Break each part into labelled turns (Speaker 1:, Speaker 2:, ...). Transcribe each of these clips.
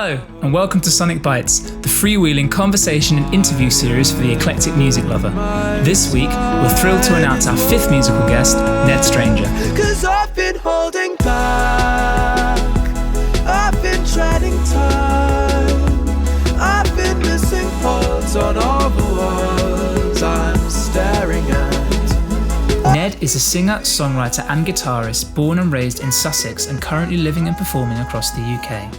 Speaker 1: Hello, and welcome to Sonic Bytes, the freewheeling conversation and interview series for the eclectic music lover. This week, we're thrilled to announce our fifth musical guest, Ned Stranger.
Speaker 2: 'Cause I've been holding back, I've been treading time, I've been missing holds on all the words I'm staring at.
Speaker 1: Ned is a singer, songwriter and guitarist born and raised in Sussex and currently living and performing across the UK.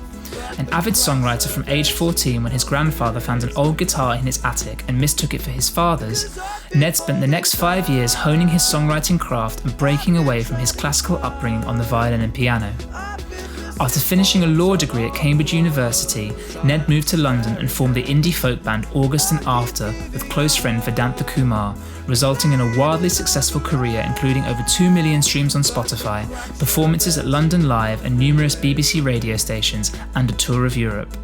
Speaker 1: An avid songwriter from age 14 when his grandfather found an old guitar in his attic and mistook it for his father's, Ned spent the next 5 years honing his songwriting craft and breaking away from his classical upbringing on the violin and piano. After finishing a law degree at Cambridge University, Ned moved to London and formed the indie folk band August and After with close friend Vedantha Kumar, resulting in a wildly successful career including over 2 million streams on Spotify, performances at London Live and numerous BBC radio stations, and a tour of Europe.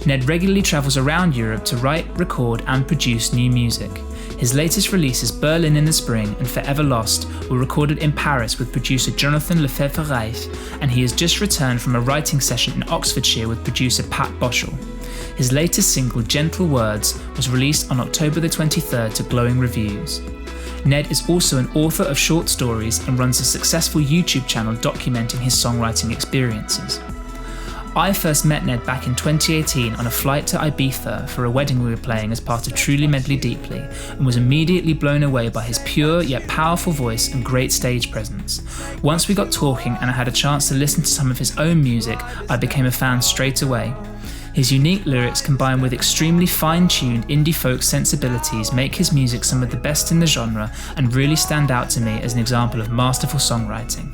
Speaker 1: Ned regularly travels around Europe to write, record and produce new music. His latest releases, Berlin in the Spring and Forever Lost, were recorded in Paris with producer Jonathan Lefebvre-Reich, and he has just returned from a writing session in Oxfordshire with producer Pat Boschel. His latest single, Gentle Words, was released on October the 23rd to glowing reviews. Ned is also an author of short stories and runs a successful YouTube channel documenting his songwriting experiences. I first met Ned back in 2018 on a flight to Ibiza for a wedding we were playing as part of Truly Medley Deeply, and was immediately blown away by his pure yet powerful voice and great stage presence. Once we got talking and I had a chance to listen to some of his own music, I became a fan straight away. His unique lyrics combined with extremely fine-tuned indie folk sensibilities make his music some of the best in the genre and really stand out to me as an example of masterful songwriting.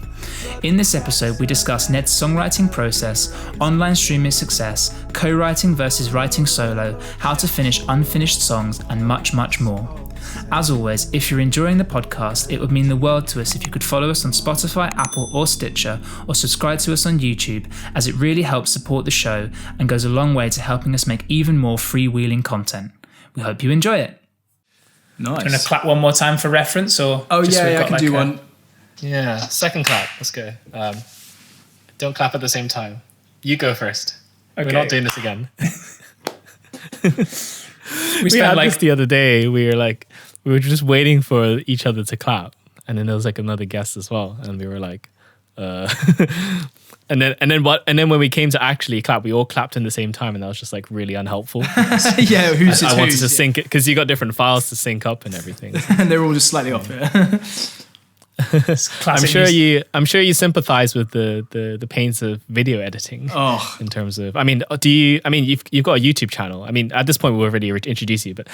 Speaker 1: In this episode, we discuss Ned's songwriting process, online streaming success, co-writing versus writing solo, how to finish unfinished songs, and much, much more. As always, if you're enjoying the podcast, it would mean the world to us if you could follow us on Spotify, Apple or Stitcher, or subscribe to us on YouTube, as it really helps support the show and goes a long way to helping us make even more freewheeling content. We hope you enjoy it.
Speaker 3: Nice.
Speaker 1: Do you want to clap one more time for reference? Or
Speaker 3: I can do one.
Speaker 4: Yeah, second clap. Let's go. Don't clap at the same time. You go first. Okay. We're not doing this again.
Speaker 3: we had this the other day. We were just waiting for each other to clap, and then there was like another guest as well, and we were like, and then when we came to actually clap, we all clapped in the same time, and that was just like really unhelpful.
Speaker 1: Yeah,
Speaker 3: I wanted to sync it because you got different files to sync up and everything,
Speaker 1: and they're all just slightly off it.
Speaker 3: I'm sure you sympathize with the pains of video editing.
Speaker 1: Oh,
Speaker 3: in terms of, you've got a YouTube channel. I mean, at this point we've already introduced you, but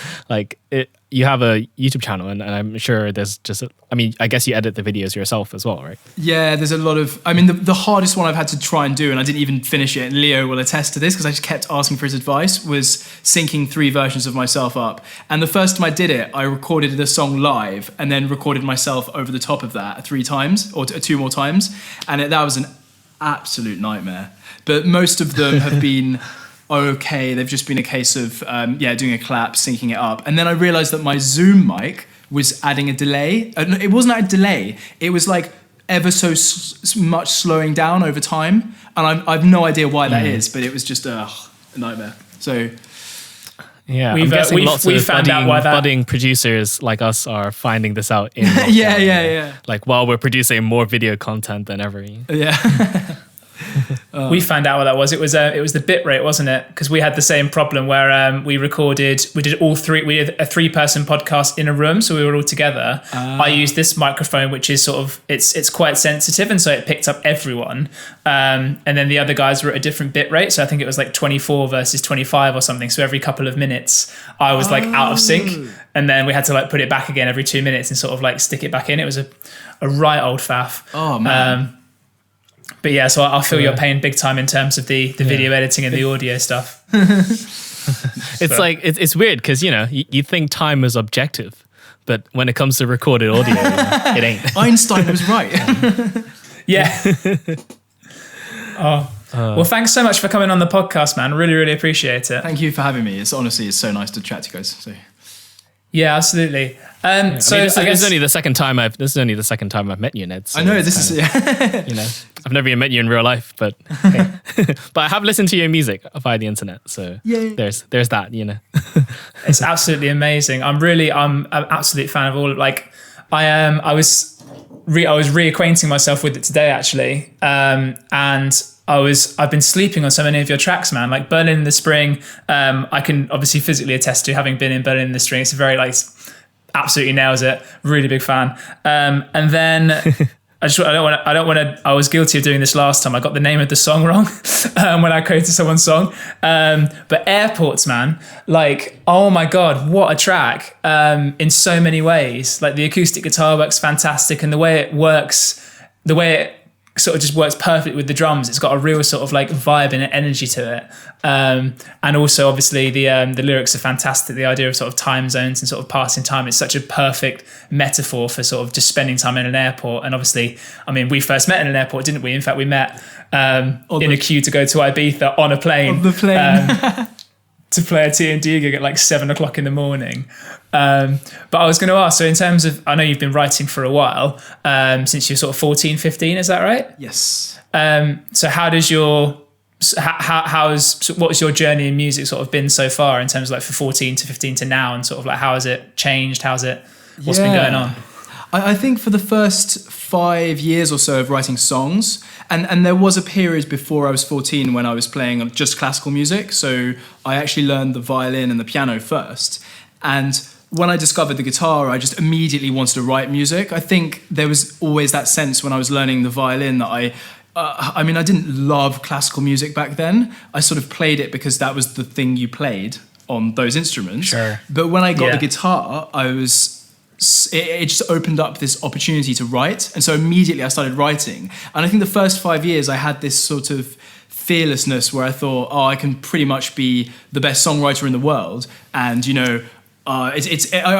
Speaker 3: you have a YouTube channel, and I'm sure there's just I guess you edit the videos yourself as well, right?
Speaker 5: Yeah, there's a lot of, the hardest one I've had to try and do, and I didn't even finish it, and Leo will attest to this because I just kept asking for his advice, was syncing 3 versions of myself up. And the first time I did it, I recorded the song live and then recorded myself over the top of that 3 times or 2 more times, and that was an absolute nightmare. But most of them have been okay. They've just been a case of doing a clap, syncing it up, and then I realized that my Zoom mic was adding a delay. It wasn't a delay, it was like ever so much slowing down over time, and I've no idea why that is, but it was just a nightmare. So
Speaker 3: yeah, I'm guessing lots of budding producers like us are finding this out in
Speaker 5: yeah.
Speaker 3: Like while we're producing more video content than ever.
Speaker 5: Yeah.
Speaker 1: We found out what that was. It was the bit rate, wasn't it? Because we had the same problem where we did a 3-person podcast in a room, so we were all together. I used this microphone, which is sort of it's quite sensitive, and so it picked up everyone. And then the other guys were at a different bit rate, so I think it was like 24 versus 25 or something. So every couple of minutes, I was like out of sync, and then we had to like put it back again every 2 minutes and sort of like stick it back in. It was a right old faff.
Speaker 5: Oh man.
Speaker 1: But yeah, so I'll feel your pain big time in terms of the video editing and the audio stuff.
Speaker 3: It's weird because, you think time is objective, but when it comes to recorded audio, it ain't.
Speaker 5: Einstein was right.
Speaker 1: Yeah. Well, thanks so much for coming on the podcast, man. Really, really appreciate it.
Speaker 5: Thank you for having me. It's so nice to chat to you guys. So.
Speaker 1: Yeah, absolutely. So
Speaker 3: I mean, this
Speaker 1: I guess
Speaker 3: is only the second time I've met you, Ned. So
Speaker 5: I know
Speaker 3: it's
Speaker 5: this is
Speaker 3: you know, I've never even met you in real life, but hey. But I have listened to your music via the internet, so there's that, you know.
Speaker 1: it's absolutely amazing. I'm an absolute fan of all. Like, I was reacquainting myself with it today actually, and I've been sleeping on so many of your tracks, man. Like Berlin in the Spring, I can obviously physically attest to having been in Berlin in the Spring. It's a very absolutely nails it. Really big fan. And then I don't want to. I was guilty of doing this last time. I got the name of the song wrong when I quoted someone's song. But Airports, man, like, oh my God, what a track! In so many ways, like the acoustic guitar works fantastic, and the way it sort of just works perfect with the drums. It's got a real sort of like vibe and energy to it. And also obviously the lyrics are fantastic. The idea of sort of time zones and sort of passing time is such a perfect metaphor for sort of just spending time in an airport. And obviously, I mean, we first met in an airport, didn't we? In fact, we met in a queue to go to Ibiza on a plane.
Speaker 5: On the plane.
Speaker 1: To play a T&D gig at like 7 o'clock in the morning. But I was going to ask, so in terms of, I know you've been writing for a while, since you're sort of 14, 15, is that right?
Speaker 5: Yes.
Speaker 1: So what was your journey in music sort of been so far in terms of like for 14 to 15 to now, and sort of like how has it changed? What's been going on?
Speaker 5: I think for the first 5 years or so of writing songs, and there was a period before I was 14 when I was playing just classical music. So I actually learned the violin and the piano first. And when I discovered the guitar, I just immediately wanted to write music. I think there was always that sense when I was learning the violin that I didn't love classical music back then. I sort of played it because that was the thing you played on those instruments.
Speaker 3: Sure.
Speaker 5: But when I got the guitar, it just opened up this opportunity to write. And so immediately I started writing. And I think the first 5 years I had this sort of fearlessness where I thought, I can pretty much be the best songwriter in the world. And, you know, I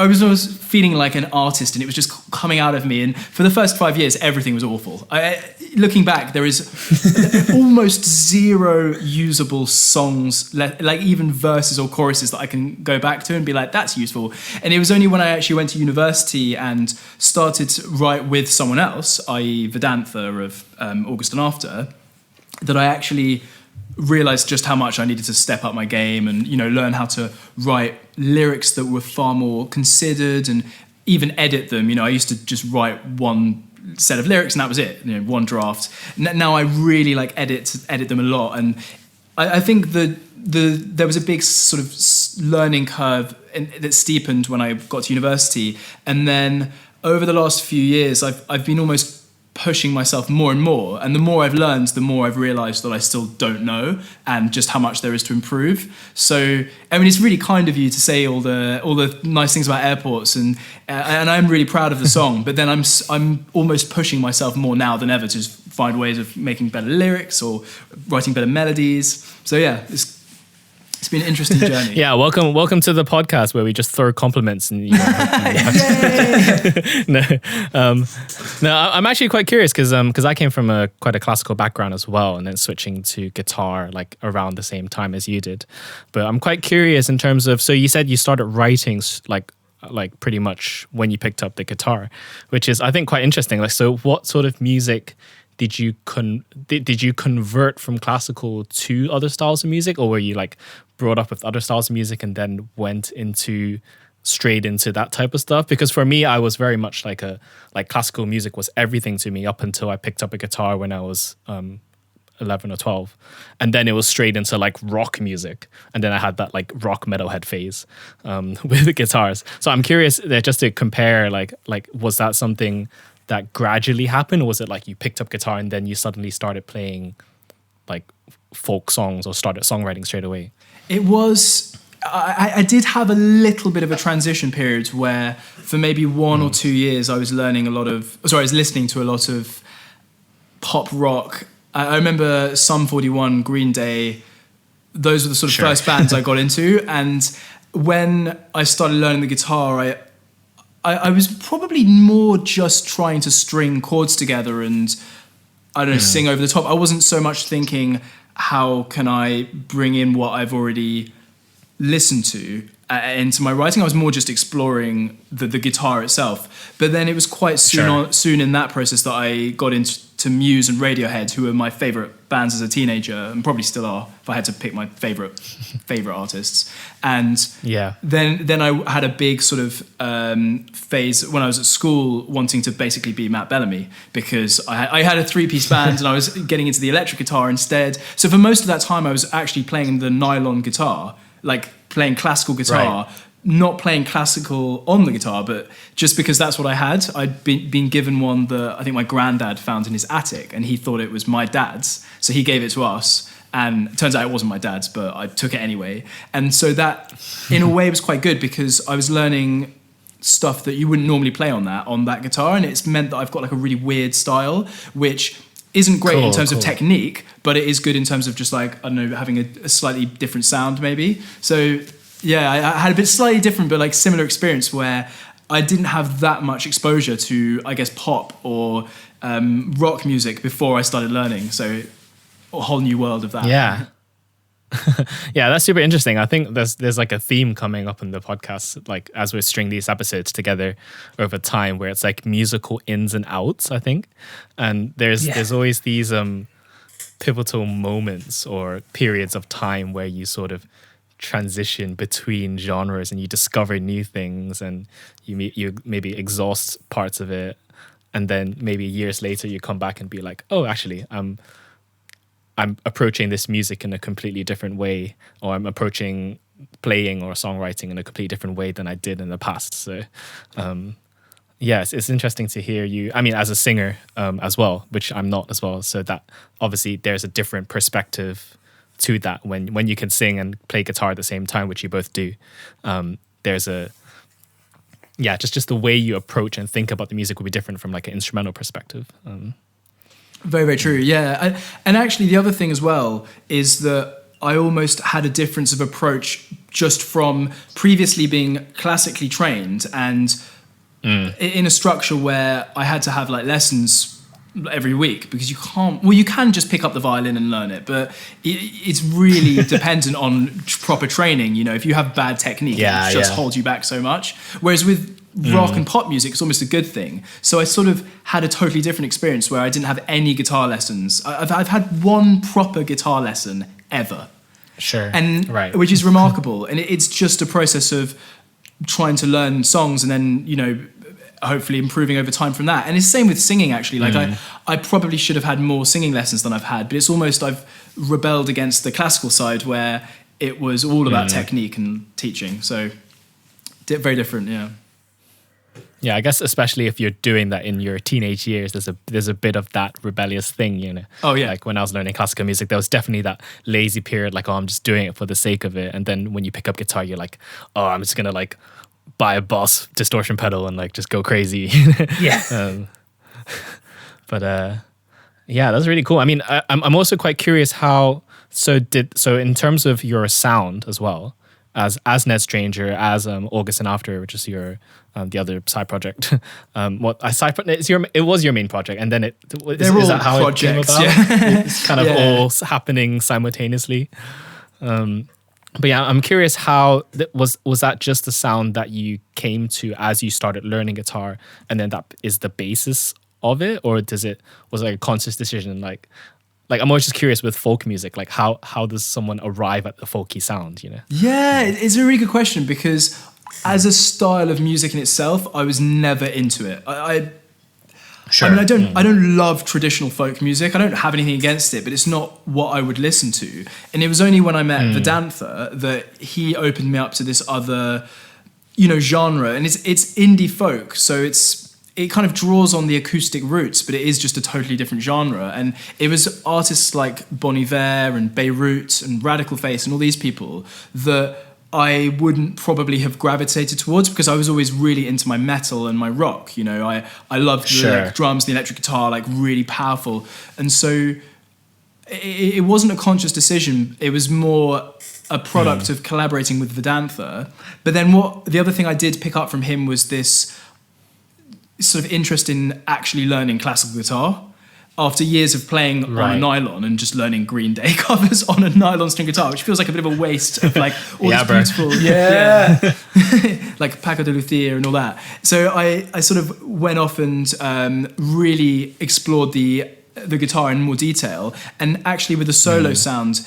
Speaker 5: was always feeling like an artist, and it was just coming out of me. And for the first 5 years, everything was awful. Looking back, there is almost zero usable songs, like even verses or choruses that I can go back to and be like, that's useful. And it was only when I actually went to university and started to write with someone else, i.e. Vedantha of August and After, that I actually realized just how much I needed to step up my game and, you know, learn how to write lyrics that were far more considered and even edit them. You know, I used to just write one set of lyrics and that was it, you know, one draft. Now I really like edit them a lot, and I think there was a big sort of learning curve that steepened when I got to university, and then over the last few years I've been almost pushing myself more and more, and the more I've learned, the more I've realized that I still don't know and just how much there is to improve. So I mean, it's really kind of you to say all the nice things about Airports, and I'm really proud of the song, but then I'm almost pushing myself more now than ever to find ways of making better lyrics or writing better melodies. So yeah, it's been an interesting journey.
Speaker 3: Yeah, welcome to the podcast where we just throw compliments and No, I'm actually quite curious because I came from quite a classical background as well, and then switching to guitar like around the same time as you did. But I'm quite curious in terms of, so you said you started writing like pretty much when you picked up the guitar, which is I think quite interesting. Like, so what sort of music did you convert from classical to other styles of music, or were you like brought up with other styles of music and then went straight into that type of stuff? Because for me, I was very much like classical music was everything to me up until I picked up a guitar when I was 11 or 12, and then it was straight into like rock music, and then I had that like rock metalhead phase with the guitars. So I'm curious just to compare, like was that something that gradually happened, or was it like you picked up guitar and then you suddenly started playing like folk songs or started songwriting straight away?
Speaker 5: It was, I did have a little bit of a transition period where for maybe 1 or 2 years I was listening to a lot of pop rock. I remember Sum 41, Green Day, those were the sort of first bands I got into. And when I started learning the guitar, I was probably more just trying to string chords together and, I don't know, sing over the top. I wasn't so much thinking, how can I bring in what I've already listened to into my writing. I was more just exploring the guitar itself. But then it was quite soon in that process that I got into Muse and Radiohead, who were my favourite bands as a teenager, and probably still are, if I had to pick my favourite artists. And then I had a big sort of phase when I was at school wanting to basically be Matt Bellamy, because I had a 3-piece band and I was getting into the electric guitar instead. So for most of that time I was actually playing the nylon guitar, like playing classical guitar, not playing classical on the guitar, but just because that's what I had. I'd been given one that I think my granddad found in his attic, and he thought it was my dad's, so he gave it to us. And it turns out it wasn't my dad's, but I took it anyway. And so that, in a way, was quite good, because I was learning stuff that you wouldn't normally play on that guitar, and it's meant that I've got like a really weird style, which isn't great in terms of technique, but it is good in terms of just like, I don't know, having a slightly different sound maybe. So yeah, I had a bit slightly different but like similar experience where I didn't have that much exposure to, I guess, pop or rock music before I started learning. So a whole new world of that.
Speaker 3: Yeah. Yeah, that's super interesting. I think there's like a theme coming up in the podcast, like as we're stringing these episodes together over time, where it's like musical ins and outs, I think. And there's always these pivotal moments or periods of time where you sort of transition between genres and you discover new things, and you maybe exhaust parts of it, and then maybe years later you come back and be like, oh, actually I'm approaching this music in a completely different way, or I'm approaching playing or songwriting in a completely different way than I did in the past. So yes, it's interesting to hear you, I mean, as a singer as well, which I'm not as well, so that obviously there's a different perspective to that when you can sing and play guitar at the same time, which you both do. There's just the way you approach and think about the music will be different from like an instrumental perspective.
Speaker 5: Very, very true. Yeah. And actually the other thing as well is that I almost had a difference of approach just from previously being classically trained and in a structure where I had to have like lessons every week, because you can just pick up the violin and learn it, but it's really dependent on proper training. You know, if you have bad technique, it just holds you back so much. Whereas with rock and pop music, it's almost a good thing. So I sort of had a totally different experience where I didn't have any guitar lessons. I've had one proper guitar lesson ever.
Speaker 3: Sure.
Speaker 5: And which is remarkable. And it's just a process of trying to learn songs and then, you know, hopefully improving over time from that. And it's the same with singing, actually. Like I probably should have had more singing lessons than I've had, but it's almost I've rebelled against the classical side where it was all about technique and teaching. So very different, yeah.
Speaker 3: Yeah, I guess especially if you're doing that in your teenage years, there's a bit of that rebellious thing, you know.
Speaker 5: Oh yeah.
Speaker 3: Like when I was learning classical music, there was definitely that lazy period, like, oh, I'm just doing it for the sake of it. And then when you pick up guitar, you're like, oh, I'm just gonna like buy a Boss distortion pedal and like just go crazy.
Speaker 1: Yeah.
Speaker 3: Yeah, that's really cool. I mean, I'm also quite curious how. So in terms of your sound as well, as Ned Stranger, as August and After, which is your the other side project. It was your main project, and then is that how projects, it came about? Yeah. It's kind of all happening simultaneously. But yeah, I'm curious how was that just the sound that you came to as you started learning guitar, and then that is the basis of it, or was it like a conscious decision? Like I'm always just curious with folk music, like how does someone arrive at the folky sound, you know?
Speaker 5: Yeah, it's a really good question, because as a style of music in itself, I was never into it.
Speaker 3: Sure.
Speaker 5: I mean, I don't love traditional folk music. I don't have anything against it, but it's not what I would listen to. And it was only when I met Vedantha that he opened me up to this other, you know, genre. And it's indie folk, so it kind of draws on the acoustic roots, but it is just a totally different genre. And it was artists like Bon Iver and Beirut and Radical Face and all these people that I wouldn't probably have gravitated towards, because I was always really into my metal and my rock. You know, I loved the drums, the electric guitar, like really powerful. And so it wasn't a conscious decision. It was more a product of collaborating with Vedantha. But then the other thing I did pick up from him was this sort of interest in actually learning classical guitar. after years of playing on a nylon and just learning Green Day covers on a nylon string guitar, which feels like a bit of a waste of like all this beautiful, like Paco de Lucia and all that. So I sort of went off and really explored the guitar in more detail, and actually with the solo sound.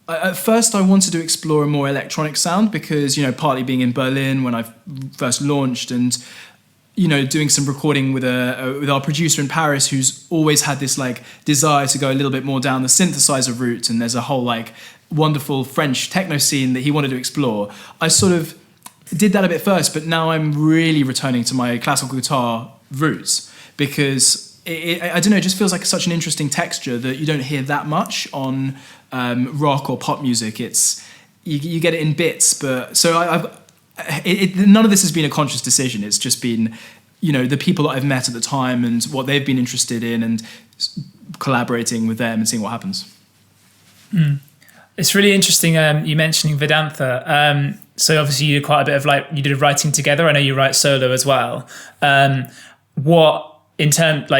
Speaker 5: At first, I wanted to explore a more electronic sound because, partly being in Berlin when I first launched, and doing some recording with our producer in Paris, who's always had this like desire to go a little bit more down the synthesizer route, and there's a whole like wonderful French techno scene that he wanted to explore. I sort of did that a bit first, but now I'm really returning to my classical guitar roots because I don't know, it just feels like such an interesting texture that you don't hear that much on rock or pop music. It's you get it in bits, but so none of this has been a conscious decision. It's just been, the people that I've met at the time and what they've been interested in, and collaborating with them and seeing what happens.
Speaker 1: It's really interesting. You mentioning Vedantha. So obviously you did quite a bit of you did writing together. I know you write solo as well. What in terms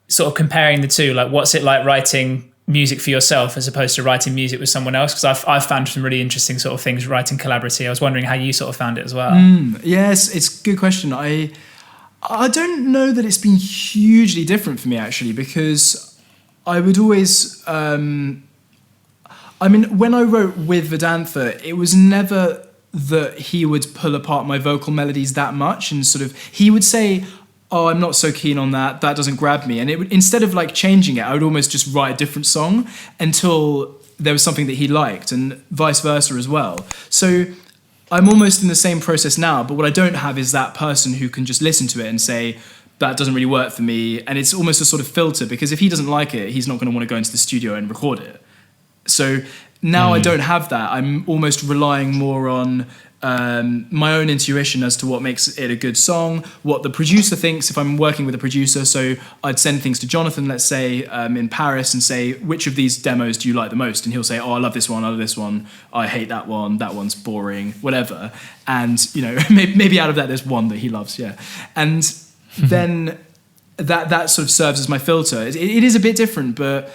Speaker 1: sort of comparing the two, what's it like writing music for yourself as opposed to writing music with someone else? Because I've found some really interesting sort of things writing collaboratively. I was wondering how you sort of found it as well.
Speaker 5: Yes, it's a good question. I don't know that it's been hugely different for me actually, because I would always when I wrote with Vedantha, it was never that he would pull apart my vocal melodies that much, and sort of he would say, oh, I'm not so keen on that doesn't grab me. And it would, instead of changing it, I would almost just write a different song until there was something that he liked, and vice versa as well. So I'm almost in the same process now, but what I don't have is that person who can just listen to it and say, that doesn't really work for me. And it's almost a sort of filter, because if he doesn't like it, he's not going to want to go into the studio and record it. So now I don't have that. I'm almost relying more on my own intuition as to what makes it a good song, what the producer thinks if I'm working with a producer. So I'd send things to Jonathan, let's say, in Paris, and say, which of these demos do you like the most? And he'll say, oh, I love this one, I love this one, I hate that one's boring, whatever. And, maybe out of that there's one that he loves, yeah. And then that sort of serves as my filter. It is a bit different, but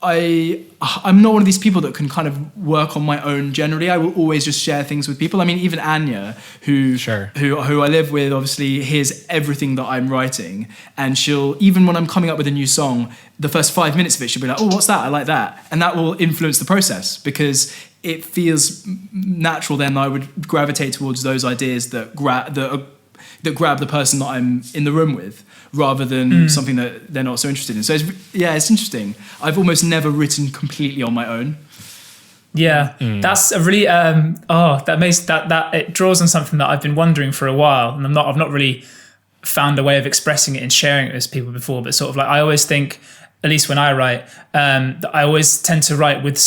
Speaker 5: I'm not one of these people that can kind of work on my own generally. I will always just share things with people. I mean, even Anya, who I live with, obviously hears everything that I'm writing, and she'll, even when I'm coming up with a new song, the first 5 minutes of it, she'll be like, oh, what's that? I like that. And that will influence the process, because it feels natural then I would gravitate towards those ideas that grab the person that I'm in the room with, rather than something that they're not so interested in. So it's interesting. I've almost never written completely on my own.
Speaker 1: Yeah, that's a really that makes that it draws on something that I've been wondering for a while, and I've not really found a way of expressing it and sharing it with people before. But sort of I always think, at least when I write, that I always tend to write with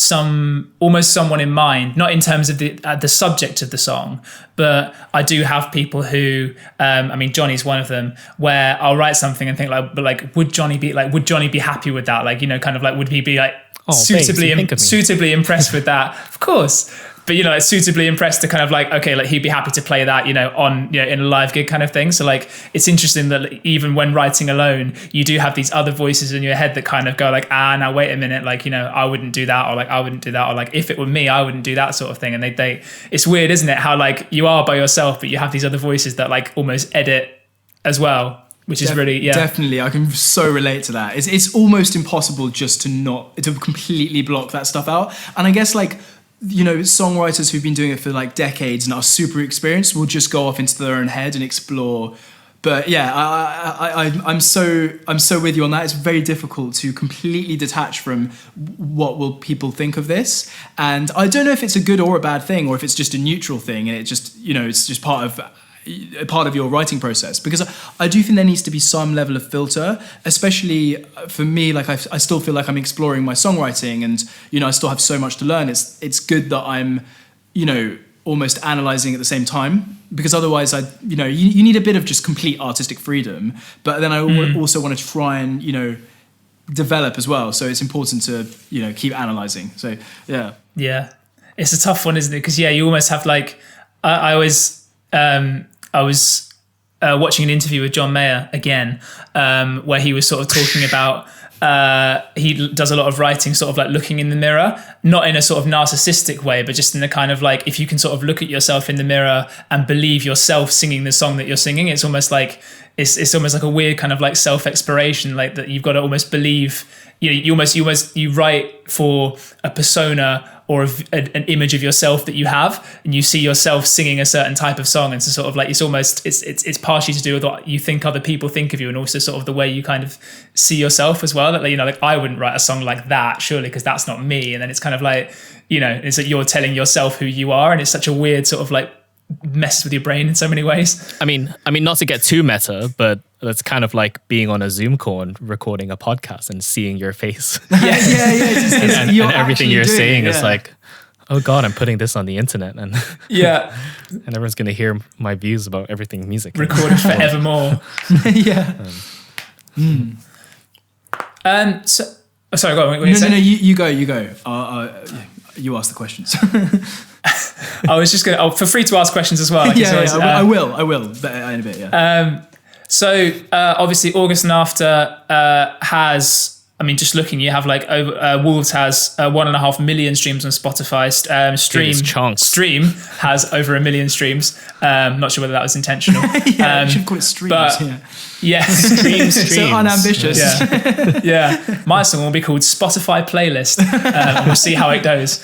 Speaker 1: almost someone in mind, not in terms of the subject of the song, but I do have people who, Johnny's one of them, where I'll write something and think would Johnny be happy with that? Would he be suitably impressed with that? Of course. But suitably impressed to he'd be happy to play that, in a live gig kind of thing. So it's interesting that even when writing alone, you do have these other voices in your head that kind of go now wait a minute, I wouldn't do that, or I wouldn't do that, or if it were me, I wouldn't do that sort of thing. And they it's weird, isn't it? How you are by yourself, but you have these other voices that almost edit as well, which is really, yeah.
Speaker 5: Definitely, I can so relate to that. It's almost impossible just to completely block that stuff out. And I guess songwriters who've been doing it for decades and are super experienced will just go off into their own head and explore. But yeah, I'm so with you on that. It's very difficult to completely detach from what will people think of this. And I don't know if it's a good or a bad thing, or if it's just a neutral thing and it just, it's just part of your writing process, because I do think there needs to be some level of filter, especially for me. I still feel like I'm exploring my songwriting, and I still have so much to learn. It's good that I'm almost analyzing at the same time, because otherwise you need a bit of just complete artistic freedom, but then I also want to try and develop as well. So it's important to keep analyzing. So yeah,
Speaker 1: it's a tough one, isn't it? Because you almost have I was watching an interview with John Mayer again, where he was sort of talking about he does a lot of writing sort of like looking in the mirror, not in a sort of narcissistic way, but just in the kind of like, if you can sort of look at yourself in the mirror and believe yourself singing the song that you're singing, it's almost like it's almost like a weird kind of like self-exploration, like that you've got to almost believe, you write for a persona or an image of yourself that you have, and you see yourself singing a certain type of song, and so sort of like it's partially to do with what you think other people think of you, and also sort of the way you kind of see yourself as well. That like I wouldn't write a song like that surely, because that's not me. And then it's kind of like, it's like you're telling yourself who you are, and it's such a weird sort of like messes with your brain in so many ways.
Speaker 3: I mean, not to get too meta, but it's kind of like being on a Zoom call and recording a podcast and seeing your face.
Speaker 5: Yeah.
Speaker 3: And everything you're saying is like, oh God, I'm putting this on the internet, and
Speaker 1: yeah,
Speaker 3: and everyone's gonna hear my views about everything music.
Speaker 1: Recorded forevermore.
Speaker 5: Yeah.
Speaker 1: So, sorry, go on.
Speaker 5: No, you go. You ask the questions.
Speaker 1: I was just going to, for free to ask questions as well.
Speaker 5: I will. But in a bit, yeah.
Speaker 1: So obviously August and After has, I mean, just looking, you have like Wolves has 1.5 million streams on Spotify. Stream has over 1 million streams. Not sure whether that was intentional.
Speaker 5: You should call it streams.
Speaker 1: But, yeah, streams.
Speaker 5: So unambitious.
Speaker 1: Yeah. My song will be called Spotify Playlist. And we'll see how it goes.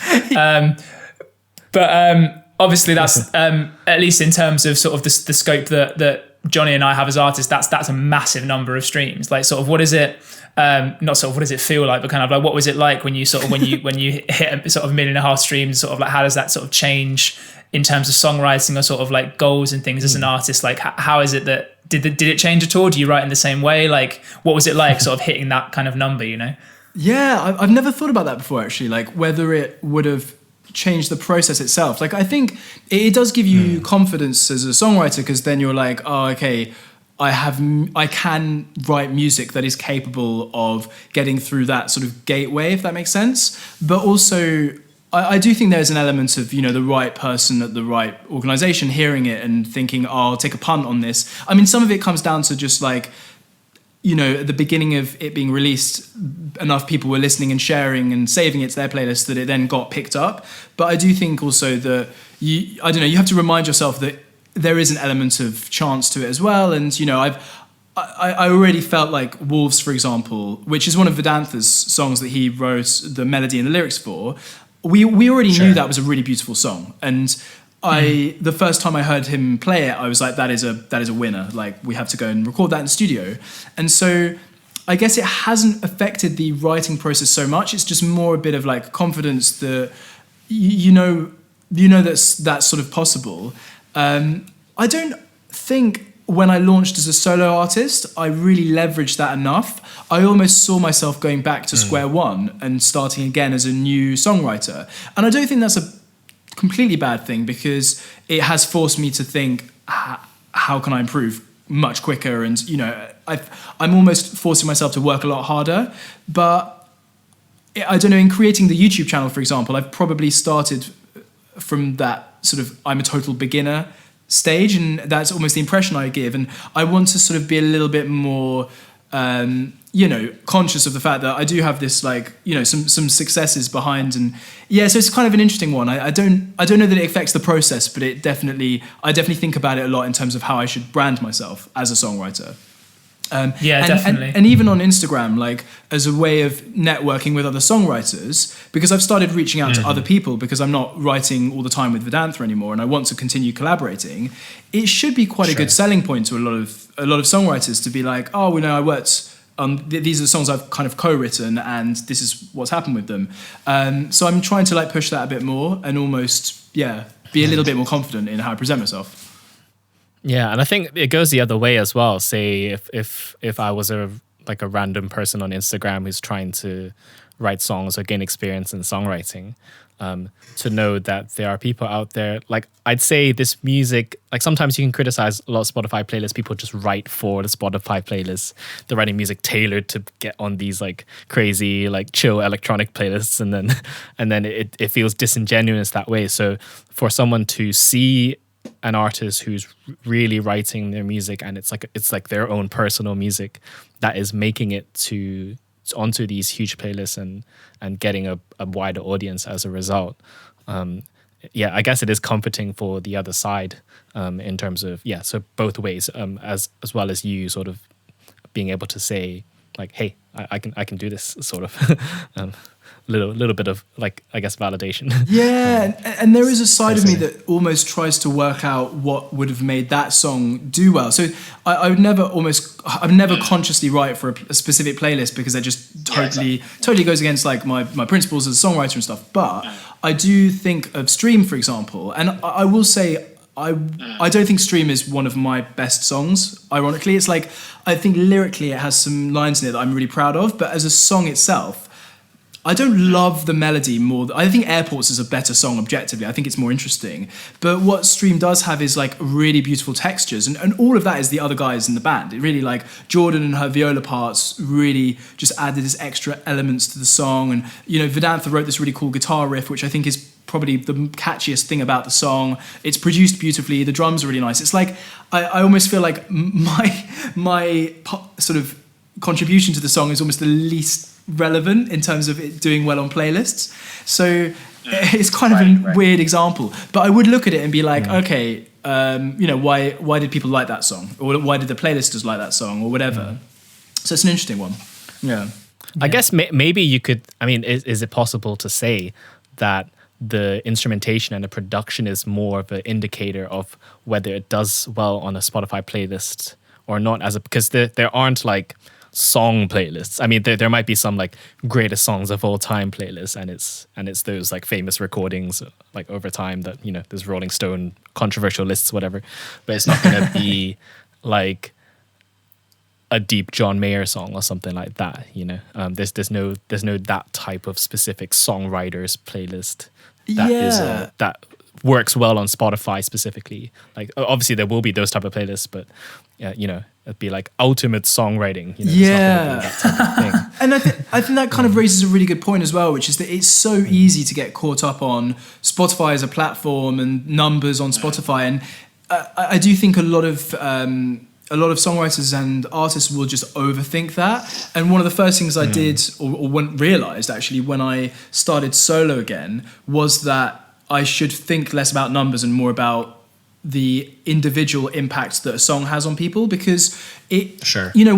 Speaker 1: But obviously that's, at least in terms of sort of the scope that Johnny and I have as artists, that's a massive number of streams. Like sort of what is it, not sort of what does it feel like, but kind of like what was it like when you sort of, when you hit a sort of 1.5 million streams, sort of like how does that sort of change in terms of songwriting or sort of like goals and things as an artist? Like how is it that, did it change at all? Do you write in the same way? Like what was it like sort of hitting that kind of number,
Speaker 5: Yeah, I've never thought about that before actually, like whether it would have change the process itself. Like I think it does give you confidence as a songwriter, because then you're like, oh, okay, I can write music that is capable of getting through that sort of gateway, if that makes sense. But also I do think there's an element of, the right person at the right organization hearing it and thinking, oh, I'll take a punt on this. I mean, some of it comes down to just like, at the beginning of it being released, enough people were listening and sharing and saving it to their playlist that it then got picked up. But I do think also that you have to remind yourself that there is an element of chance to it as well. And, I already felt like Wolves, for example, which is one of Vedantha's songs that he wrote the melody and the lyrics for, we already knew that was a really beautiful song. And the first time I heard him play it, I was like, that is a winner. Like we have to go and record that in the studio. And so I guess it hasn't affected the writing process so much. It's just more a bit of like confidence that that's sort of possible. I don't think when I launched as a solo artist, I really leveraged that enough. I almost saw myself going back to square one and starting again as a new songwriter. And I don't think that's a completely bad thing, because it has forced me to think, how can I improve much quicker? And I'm almost forcing myself to work a lot harder. But I don't know, in creating the YouTube channel, for example, I've probably started from that sort of I'm a total beginner stage, and that's almost the impression I give. And I want to sort of be a little bit more conscious of the fact that I do have this like, some successes behind. And yeah, so it's kind of an interesting one. I don't know that it affects the process, but I definitely think about it a lot in terms of how I should brand myself as a songwriter.
Speaker 1: Definitely.
Speaker 5: And even on Instagram, like as a way of networking with other songwriters, because I've started reaching out to other people, because I'm not writing all the time with Vedantha anymore, and I want to continue collaborating. It should be quite a good selling point to a lot of songwriters to be like, oh, I worked on these are the songs I've kind of co-written, and this is what's happened with them. So I'm trying to like push that a bit more and almost be a little bit more confident in how I present myself.
Speaker 3: Yeah, and I think it goes the other way as well. Say if I was a random person on Instagram who's trying to write songs or gain experience in songwriting, to know that there are people out there, like I'd say this music, like sometimes you can criticize a lot of Spotify playlists, people just write for the Spotify playlist. They're writing music tailored to get on these like crazy, like chill electronic playlists, and then it feels disingenuous that way. So for someone to see an artist who's really writing their music, and it's like their own personal music that is making it to onto these huge playlists and getting a wider audience as a result. Yeah, I guess it is comforting for the other side in terms of, so both ways, as well as you sort of being able to say like, hey, I can do this, sort of. Little bit of, like, I guess, validation.
Speaker 5: Yeah, and there is a side of me that almost tries to work out what would have made that song do well. So I would never consciously write for a specific playlist, because that just totally goes against like my principles as a songwriter and stuff. But I do think of Stream, for example, and I will say I don't think Stream is one of my best songs. Ironically, it's like, I think lyrically it has some lines in it that I'm really proud of, but as a song itself, I don't love the melody more. I think Airports is a better song objectively. I think it's more interesting. But what Stream does have is like really beautiful textures, and all of that is the other guys in the band. It really, like, Jordan and her viola parts really just added this extra elements to the song. And, you know, Vedantha wrote this really cool guitar riff, which I think is probably the catchiest thing about the song. It's produced beautifully. The drums are really nice. It's like, I almost feel like my sort of contribution to the song is almost the least relevant in terms of it doing well on playlists. So it's kind of a weird example, but I would look at it and be like, okay, you know, why did people like that song, or why did the playlisters like that song, or whatever. So it's an interesting one. I
Speaker 3: guess maybe you could, I mean, is it possible to say that the instrumentation and the production is more of an indicator of whether it does well on a Spotify playlist or not, because there aren't like song playlists. I mean, there might be some like greatest songs of all time playlists, and it's those like famous recordings like over time that, you know, there's Rolling Stone controversial lists, whatever. But it's not going to be like a deep John Mayer song or something like that. You know, there's no that type of specific songwriters playlist that works well on Spotify specifically. Like, obviously there will be those type of playlists, but you know, it'd be like ultimate songwriting. You know, that type of thing.
Speaker 5: And I think that kind of raises a really good point as well, which is that it's so easy to get caught up on Spotify as a platform and numbers on Spotify. And I do think a lot of songwriters and artists will just overthink that. And one of the first things I did, or realized actually, when I started solo again, was that I should think less about numbers and more about the individual impact that a song has on people, because you know,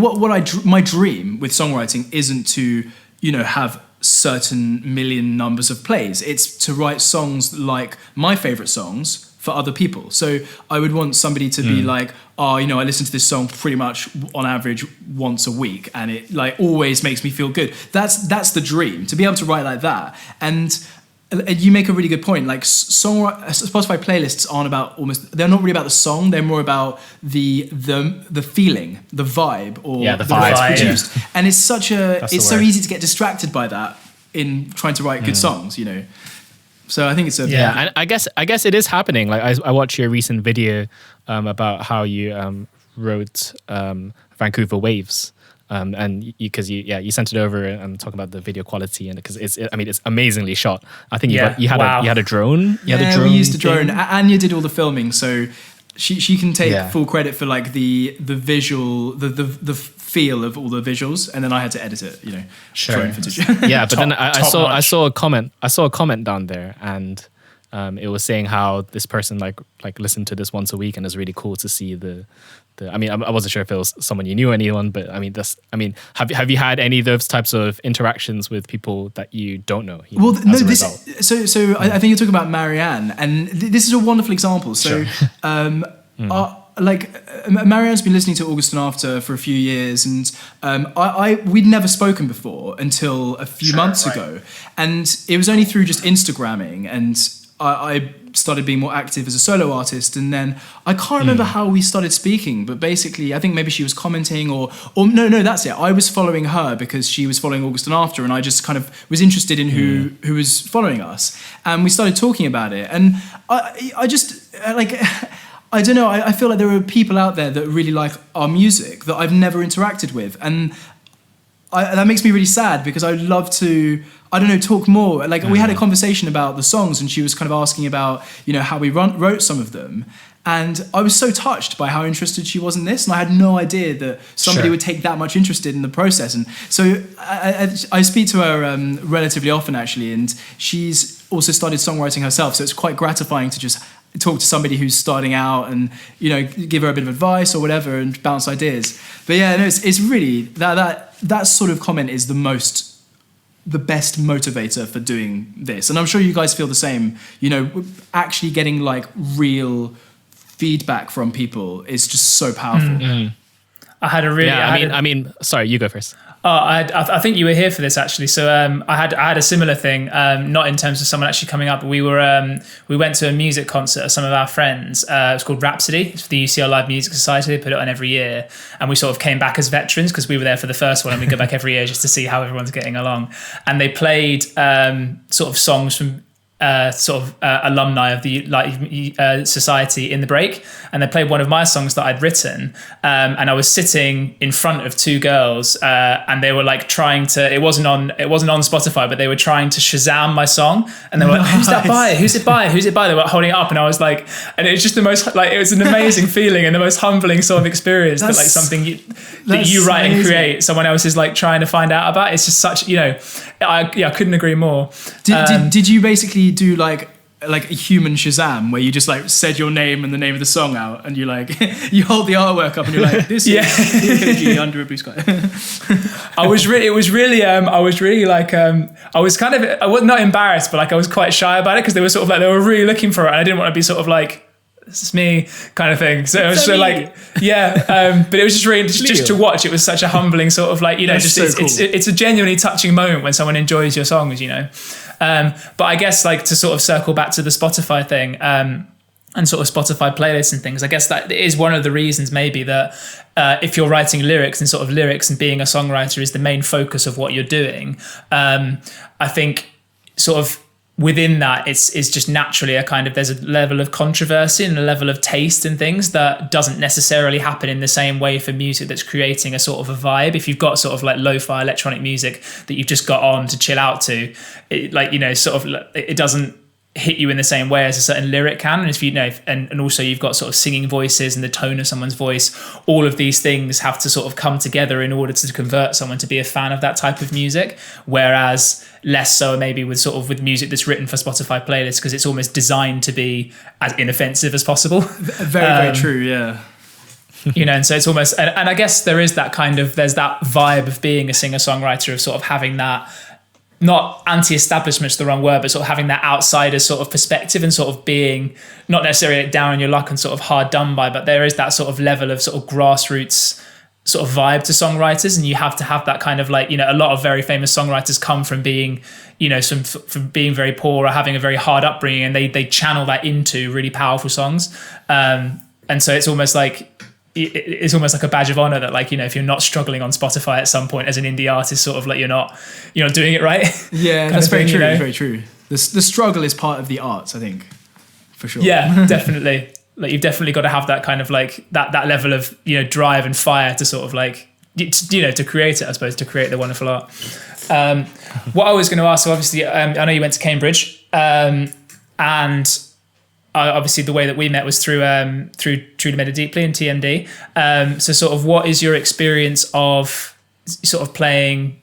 Speaker 5: my dream with songwriting isn't to, you know, have certain million numbers of plays. It's to write songs like my favorite songs for other people. So I would want somebody to be like, oh, you know, I listen to this song pretty much on average once a week, and it like always makes me feel good. That's the dream, to be able to write like that. And you make a really good point. Like, Spotify playlists they're not really about the song. They're more about the feeling, the vibe, or the way it's produced. And it's so easy to get distracted by that in trying to write good songs, you know. So I think it's
Speaker 3: and I guess it is happening. Like, I watched your recent video about how you wrote Vancouver Waves. And because you sent it over and talking about the video quality, and because it's amazingly shot. I think you had a drone.
Speaker 5: We used a drone. Anya did all the filming, so she can take full credit for like the visual, the feel of all the visuals, and then I had to edit it. You know, drone footage.
Speaker 3: Yeah, but then I saw a comment down there, and it was saying how this person like listened to this once a week, and it's really cool to see the. I mean, I wasn't sure if it was someone you knew, anyone, but I mean, have you had any of those types of interactions with people that you don't know? I
Speaker 5: think you're talking about Marianne, and this is a wonderful example. So, Marianne's been listening to August and After for a few years, and we'd never spoken before until a few months ago, and it was only through just Instagramming, and I started being more active as a solo artist, and then I can't remember how we started speaking, but basically I think maybe she was commenting or no, that's it. I was following her because she was following August and After, and I just kind of was interested in who was following us, and we started talking about it, and I just like. I don't know, I feel like there are people out there that really like our music that I've never interacted with, and that makes me really sad, because I'd love to, I don't know, talk more. Like, we had a conversation about the songs, and she was kind of asking about, you know, how we wrote some of them. And I was so touched by how interested she was in this, and I had no idea that somebody would take that much interest in the process. And so I speak to her relatively often, actually, and she's also started songwriting herself. So it's quite gratifying to just talk to somebody who's starting out and, you know, give her a bit of advice or whatever and bounce ideas. But yeah, no, it's really that sort of comment is the best motivator for doing this. And I'm sure you guys feel the same. You know, actually getting like real feedback from people is just so powerful.
Speaker 1: Mm-hmm. I had a really...
Speaker 3: I mean, sorry, you go first.
Speaker 1: Oh, I think you were here for this actually. So I had a similar thing, not in terms of someone actually coming up, but we went to a music concert of some of our friends. It's called Rhapsody. It's for the UCL Live Music Society. They put it on every year, and we sort of came back as veterans because we were there for the first one, and we go back every year just to see how everyone's getting along. And they played sort of songs from alumni of the society in the break, and they played one of my songs that I'd written, and I was sitting in front of two girls, and they were like trying to, it wasn't on Spotify, but they were trying to Shazam my song, and they were like, who's that by, who's it by, they were holding it up, and I was like, and it was just the most, like, it was an amazing feeling and the most humbling sort of experience that like something that you write amazing. And create, someone else is like trying to find out about. It's just such, you know, I couldn't agree more.
Speaker 5: Did you basically do like a human Shazam where you just like said your name and the name of the song out, and you like you hold the artwork up and you're like, this is EKG under a blue sky? I was not embarrassed, but like I was quite shy about it because they were sort of like, they were really looking for it, and I didn't want to be sort of like, this is me kind of thing. So it was so like, but it was just really just to watch. It was such a humbling sort of like, you know, just so cool. It's a genuinely touching moment when someone enjoys your songs, you know. But I guess like to sort of circle back to the Spotify thing, and sort of Spotify playlists and things, I guess that is one of the reasons maybe that if you're writing lyrics and sort of lyrics and being a songwriter is the main focus of what you're doing, I think sort of within that it's just naturally a kind of, there's a level of controversy and a level of taste and things that doesn't necessarily happen in the same way for music that's creating a sort of a vibe. If you've got sort of like lo-fi electronic music that you've just got on to chill out to, it, like, you know, sort of it doesn't hit you in the same way as a certain lyric can. And if you know, and also you've got sort of singing voices and the tone of someone's voice, all of these things have to sort of come together in order to convert someone to be a fan of that type of music. Whereas less so maybe with music that's written for Spotify playlists, because it's almost designed to be as inoffensive as possible. Very true, yeah.
Speaker 1: You know, and so it's almost, and I guess there's that vibe of being a singer-songwriter, of sort of having that, not anti-establishment's the wrong word, but sort of having that outsider sort of perspective and sort of being not necessarily down on your luck and sort of hard done by, but there is that sort of level of sort of grassroots sort of vibe to songwriters, and you have to have that kind of like, you know, a lot of very famous songwriters come from being, you know, from being very poor or having a very hard upbringing, and they channel that into really powerful songs, and so it's almost like a badge of honor that, like, you know, if you're not struggling on Spotify at some point as an indie artist, sort of like you're not doing it right.
Speaker 5: Yeah, that's very true. You know? Very true. The struggle is part of the arts, I think, for sure.
Speaker 1: Yeah, definitely. Like you've definitely got to have that kind of like that level of, you know, drive and fire to sort of like, you know, to create it, I suppose, to create the wonderful art. What I was going to ask, so obviously, I know you went to Cambridge, and obviously the way that we met was through Truly Made It Deeply and TMD. So sort of what is your experience of sort of playing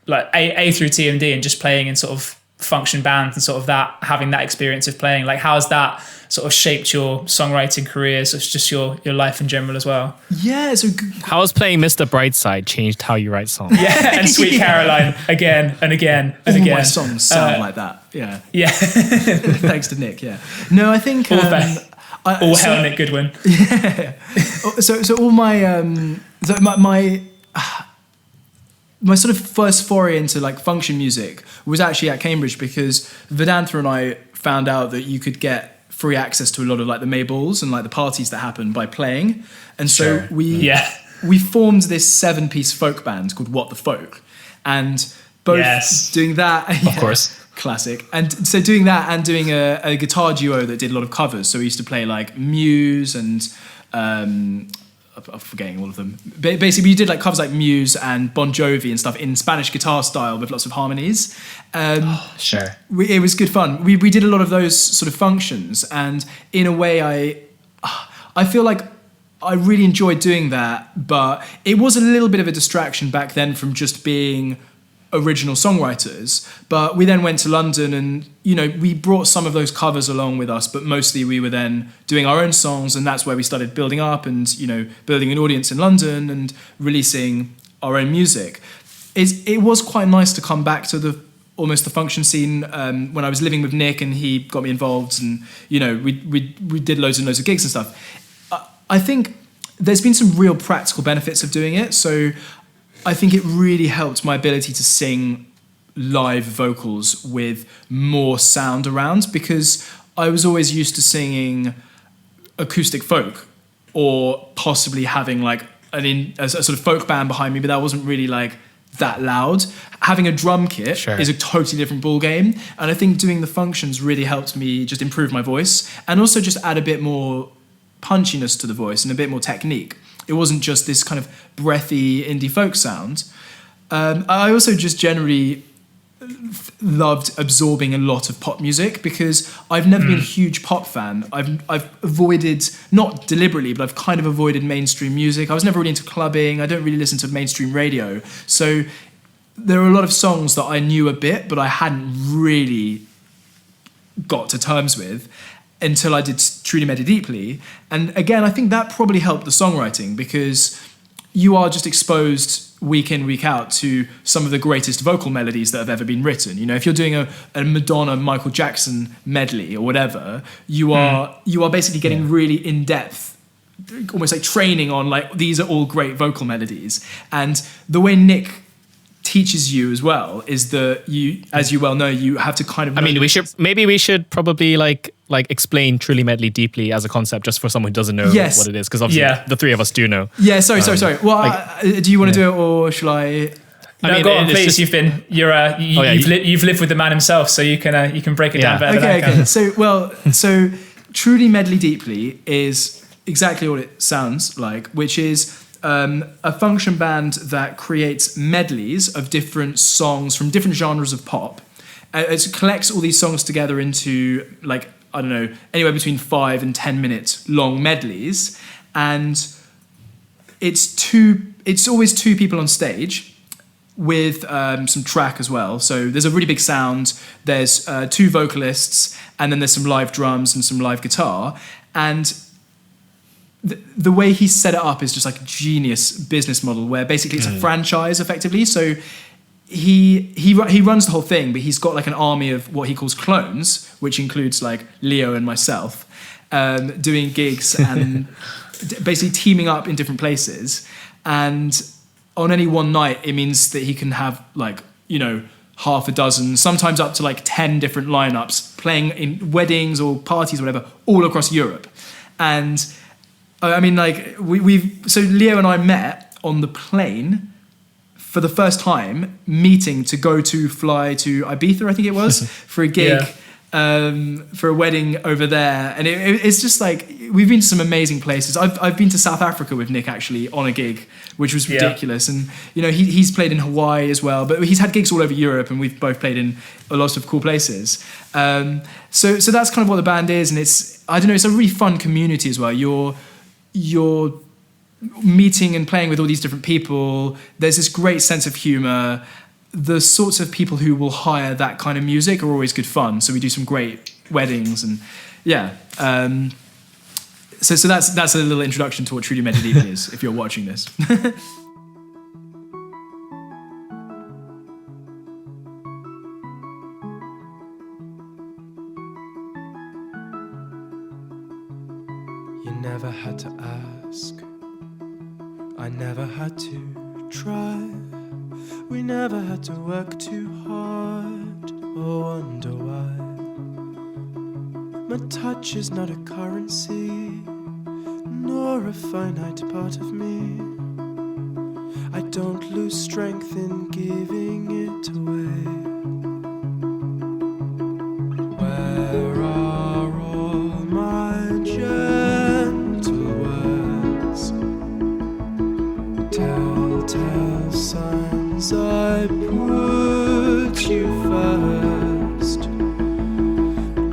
Speaker 1: like A through TMD and just playing in sort of function bands and sort of that, having that experience of playing, like how's that sort of shaped your songwriting career, so it's just your life in general as well?
Speaker 5: Yeah, so
Speaker 3: how has playing Mr. Brightside changed how you write songs?
Speaker 1: Yeah, and Sweet Caroline again and again and
Speaker 5: all
Speaker 1: again.
Speaker 5: My songs sound like that. Yeah. Thanks to Nick. Yeah. No, I think
Speaker 1: hell Nick Goodwin.
Speaker 5: Yeah. So all my my sort of first foray into like function music was actually at Cambridge, because Vedantha and I found out that you could get free access to a lot of like the May balls and like the parties that happen by playing. And so we formed this 7-piece folk band called What the Folk. And both doing that,
Speaker 4: of course,
Speaker 5: classic. And so doing that and doing a guitar duo that did a lot of covers. So we used to play like Muse and I'm forgetting all of them. Basically, we did like covers like Muse and Bon Jovi and stuff in Spanish guitar style with lots of harmonies.
Speaker 4: Sure.
Speaker 5: It was good fun. We did a lot of those sort of functions, and in a way, I feel like I really enjoyed doing that, but it was a little bit of a distraction back then from just being original songwriters. But we then went to London and, we brought some of those covers along with us, but mostly we were then doing our own songs, and that's where we started building up and, building an audience in London and releasing our own music. It was quite nice to come back to almost the function scene when I was living with Nick and he got me involved, and, we did loads and loads of gigs and stuff. I think there's been some real practical benefits of doing it. So I think it really helped my ability to sing live vocals with more sound around, because I was always used to singing acoustic folk or possibly having like a sort of folk band behind me, but that wasn't really like that loud. Having a drum kit is a totally different ball game, and I think doing the functions really helped me just improve my voice and also just add a bit more punchiness to the voice and a bit more technique. It wasn't just this kind of breathy indie folk sound. I also just generally loved absorbing a lot of pop music, because I've never been a huge pop fan. I've avoided, not deliberately, but I've kind of avoided mainstream music. I was never really into clubbing. I don't really listen to mainstream radio. So there are a lot of songs that I knew a bit, but I hadn't really got to terms with until I did Truly Medley Deeply. And again, I think that probably helped the songwriting, because you are just exposed week in, week out to some of the greatest vocal melodies that have ever been written. If you're doing a Madonna, Michael Jackson medley or whatever, you are basically getting really in depth, almost like training on like, these are all great vocal melodies. And the way Nick teaches you as well is that you, as you well know, you have to kind of...
Speaker 3: we should probably like explain Truly Medley Deeply as a concept, just for someone who doesn't know what it is, because obviously the three of us do know.
Speaker 5: Yeah, sorry. Well, do you want to do it, or shall I...
Speaker 1: No, go on, please. You've lived with the man himself, so you can break it down better than I can.
Speaker 5: So Truly Medley Deeply is exactly what it sounds like, which is a function band that creates medleys of different songs from different genres of pop. It collects all these songs together into, like, I don't know, anywhere between 5 and 10 minute long medleys, and it's always two people on stage with some track as well. So there's a really big sound, there's 2 vocalists, and then there's some live drums and some live guitar. And the way he set it up is just like a genius business model, where basically it's a franchise effectively. So he runs the whole thing, but he's got like an army of what he calls clones, which includes like Leo and myself, doing gigs and basically teaming up in different places. And on any one night, it means that he can have like, half a dozen, sometimes up to like 10 different lineups playing in weddings or parties or whatever, all across Europe. And I mean, like so Leo and I met on the plane for the first time, meeting to fly to Ibiza, I think it was, for a gig, for a wedding over there. And it's just like, we've been to some amazing places. I've been to South Africa with Nick actually on a gig, which was ridiculous. And, he's played in Hawaii as well, but he's had gigs all over Europe, and we've both played in a lot of cool places. So that's kind of what the band is. And it's a really fun community as well. You're meeting and playing with all these different people. There's this great sense of humor. The sorts of people who will hire that kind of music are always good fun. So we do some great weddings, and so that's a little introduction to what Truly Medley Deeply is, if you're watching this.
Speaker 2: You never had to ask, I never had to try. We never had to work too hard or wonder why. My touch is not a currency, nor a finite part of me. I don't lose strength in giving it away. Where are all my gentle words? Telltale signs I put you first.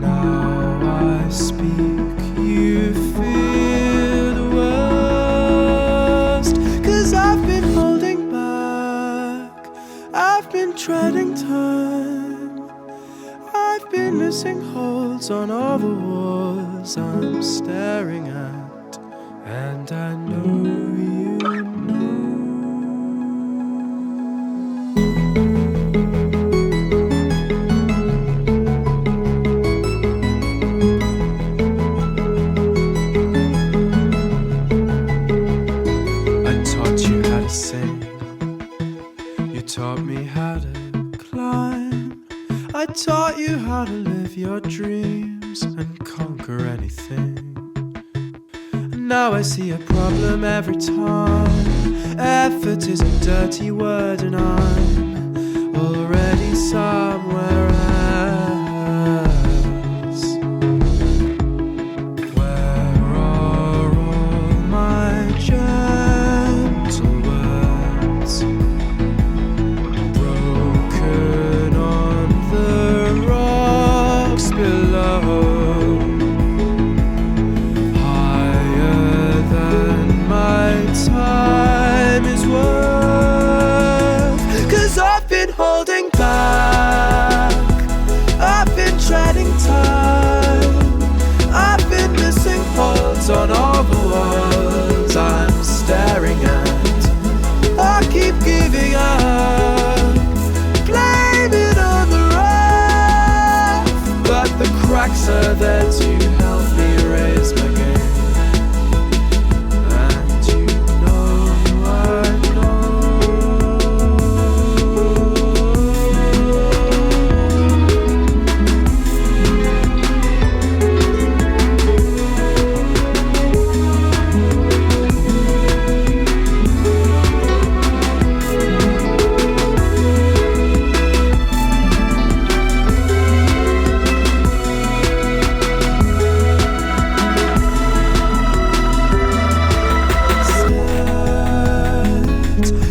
Speaker 2: Now I speak, you feel treading time. I've been missing holds on all the walls I'm staring at, and I know you know. I taught you how to sing. You taught me how to climb. I taught you how to live your dreams and conquer anything. And now I see a problem every time. Effort is a dirty word, and I'm already somewhere else. Where are all my gentle words? Broken on the rocks below, higher than my time is worth. 'Cause I've been holding back, I've been treading time, I've been missing holds on all the walls I'm staring at. I keep giving up, blame it on the rough, but the cracks are there to help me raise my game. And you know I know.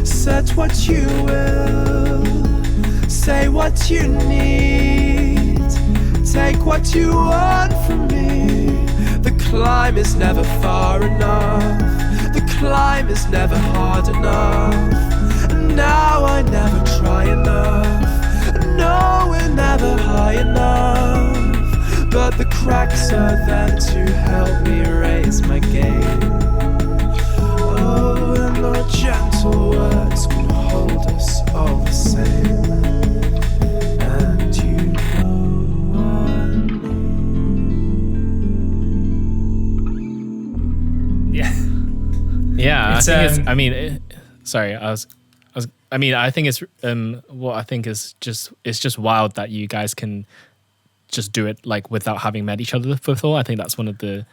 Speaker 2: Set what you will, say what you need, take what you want from me. The climb is never far enough, the climb is never hard enough. And now I never try enough, no, we're never high enough, but the cracks are there to help me raise my game. Oh, and the gentle words can hold us all the same. And you know I know.
Speaker 1: Yeah.
Speaker 3: Yeah,
Speaker 1: It's,
Speaker 3: I think
Speaker 1: um,
Speaker 3: it's. I mean, sorry, I mean, I think it's. What I think is it's just wild that you guys can just do it like without having met each other before. I think that's one of the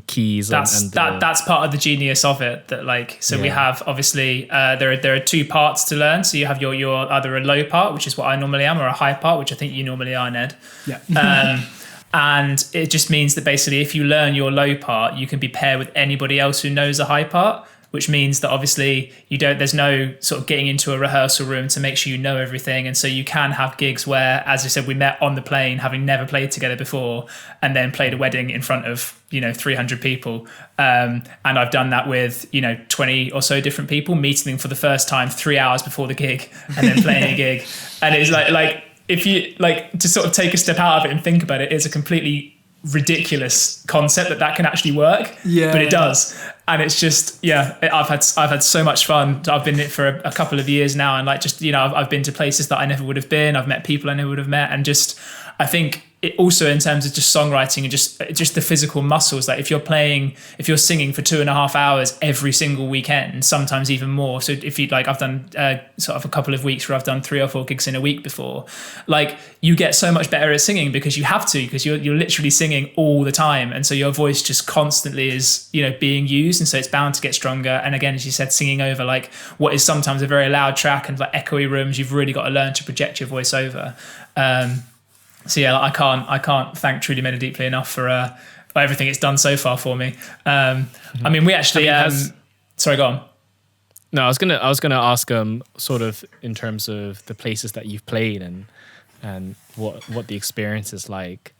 Speaker 3: keys.
Speaker 1: That's part of the genius of it. That like, so we have obviously there are two parts to learn. So you have your either a low part, which is what I normally am, or a high part, which I think you normally are, Ned.
Speaker 5: Yeah.
Speaker 1: And it just means that basically if you learn your low part, you can be paired with anybody else who knows a high part, which means that obviously there's no sort of getting into a rehearsal room to make sure you know everything. And so you can have gigs where, as I said, we met on the plane, having never played together before, and then played a wedding in front of, 300 people. And I've done that with, 20 or so different people, meeting them for the first time 3 hours before the gig and then playing a gig. And it's like, if you like to sort of take a step out of it and think about it, it's a completely ridiculous concept that can actually work, but it does. And it's just, I've had so much fun. I've been in it for a couple of years now, and like just I've been to places that I never would have been. I've met people I never would have met, and just I think it also in terms of just songwriting and just the physical muscles. Like if you're singing for 2.5 hours every single weekend, sometimes even more. So if you like, I've done sort of a couple of weeks where I've done 3 or 4 gigs in a week before. Like you get so much better at singing because you have to, because you're literally singing all the time, and so your voice just constantly is being used, and so it's bound to get stronger. And again, as you said, singing over like what is sometimes a very loud track and like echoey rooms, you've really got to learn to project your voice over. So yeah, I can't thank Truly Made It Deeply enough for everything it's done so far for me. I mean, we actually. Sorry, go on.
Speaker 3: No, I was gonna ask sort of in terms of the places that you've played and what the experience is like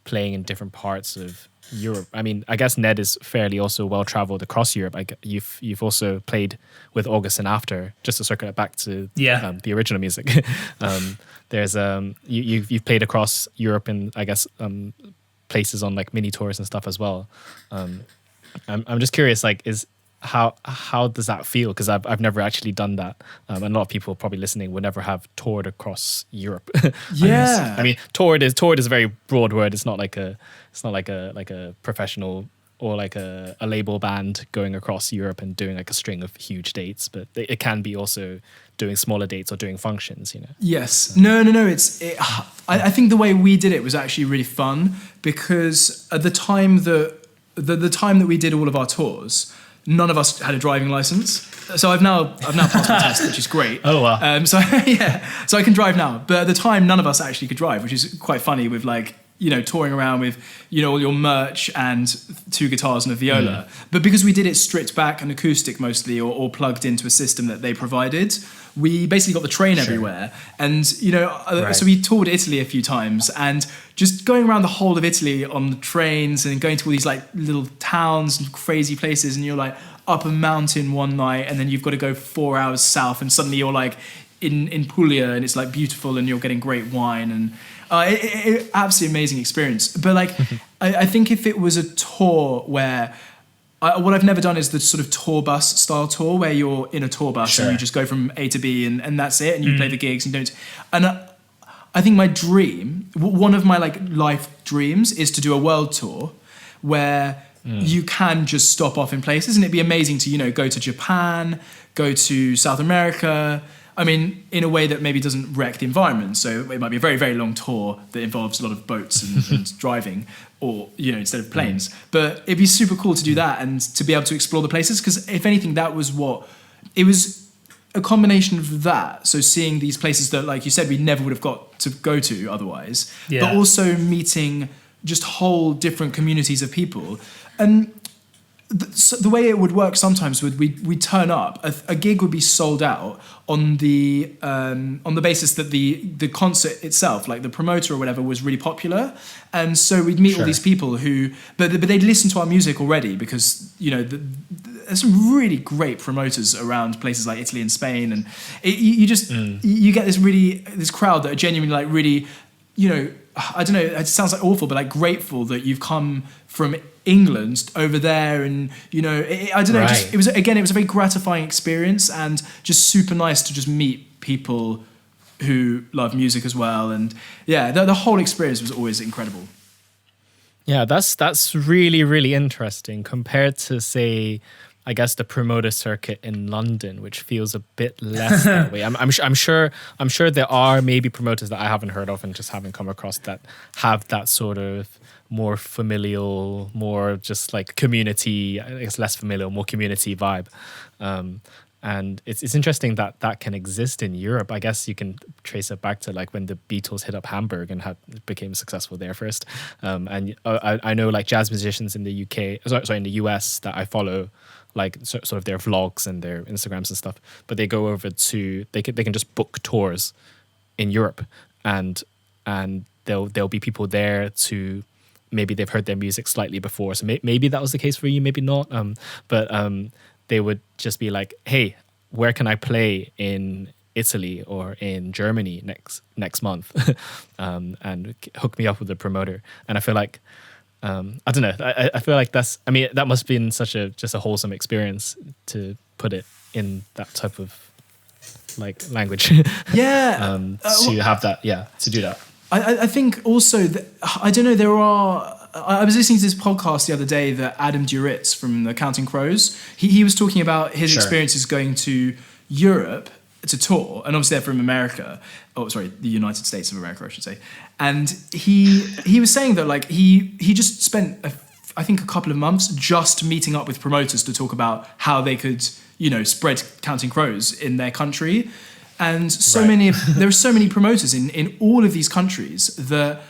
Speaker 3: playing in different parts of Europe. I mean, I guess Ned is fairly also well traveled across Europe. You've also played with August and After, just to circle it back to the original music. There's you've played across Europe and I guess places on like mini tours and stuff as well. I'm just curious, like, how does that feel? Because I've never actually done that, and a lot of people probably listening would never have toured across Europe.
Speaker 5: Yeah,
Speaker 3: I mean, toured is a very broad word. It's not like a professional or like a label band going across Europe and doing like a string of huge dates, but it can be also doing smaller dates or doing functions, you know.
Speaker 5: Yes. No. I think the way we did it was actually really fun, because at the time the time that we did all of our tours, none of us had a driving license. So I've now passed my test, which is great.
Speaker 3: Oh wow.
Speaker 5: So I can drive now. But at the time, none of us actually could drive, which is quite funny, with like, you know, touring around with, you know, all your merch and 2 guitars and a viola. But because we did it stripped back and acoustic mostly, or plugged into a system that they provided, we basically got the train everywhere. And, you know, so we toured Italy a few times, and just going around the whole of Italy on the trains and going to all these like little towns and crazy places, and you're like up a mountain one night, and then you've got to go 4 hours south, and suddenly you're like in Puglia, and it's like beautiful, and you're getting great wine, and absolutely amazing experience. But like, I think if it was a tour where what I've never done is the sort of tour bus style tour where you're in a tour bus and you just go from A to B and that's it, and you play the gigs and you don't. And I think my dream, one of my like life dreams, is to do a world tour where you can just stop off in places, and it'd be amazing to, you know, go to Japan, go to South America. I mean, in a way that maybe doesn't wreck the environment. So it might be a very, very long tour that involves a lot of boats and driving, or, you know, instead of planes. But it'd be super cool to do that and to be able to explore the places, because if anything, that was it was a combination of that. So seeing these places that, like you said, we never would have got to go to otherwise, but also meeting just whole different communities of people. And so the way it would work sometimes would we'd turn up, a gig would be sold out on the basis that the concert itself, like the promoter or whatever, was really popular, and so we'd meet all these people who, but they'd listen to our music already, because, you know, there's some really great promoters around places like Italy and Spain, and you get this crowd that are genuinely like really, you know, I don't know, it sounds like awful, but like grateful that you've come from England over there, and, you know, I don't know, it was a very gratifying experience, and just super nice to just meet people who love music as well. And yeah, the whole experience was always incredible.
Speaker 3: Yeah, that's really, really interesting compared to, say, I guess the promoter circuit in London, which feels a bit less that way. I'm sure there are maybe promoters that I haven't heard of and just haven't come across that have that sort of more familial, more just like community, I guess less familial, more community vibe. And it's interesting that can exist in Europe. I guess you can trace it back to like when the Beatles hit up Hamburg and became successful there first. And I know like jazz musicians in the in the US that I follow, like sort of their vlogs and their Instagrams and stuff, but they go over to, they can just book tours in Europe, and there'll be people there to, maybe they've heard their music slightly before, so maybe that was the case for you, maybe not, but they would just be like, hey, where can I play in Italy or in Germany next month? And hook me up with the promoter. And I feel like, I don't know, I feel like that must have been just a wholesome experience, to put it in that type of like language.
Speaker 5: Yeah.
Speaker 3: To have that, to do that.
Speaker 5: I think also that, I don't know, I was listening to this podcast the other day that Adam Duritz from the Counting Crows, he was talking about his experiences going to Europe to tour, and obviously they're from America, the United States of America, I should say. And he was saying that like he just spent I think a couple of months just meeting up with promoters to talk about how they could, you know, spread Counting Crows in their country. And there are so many promoters in all of these countries that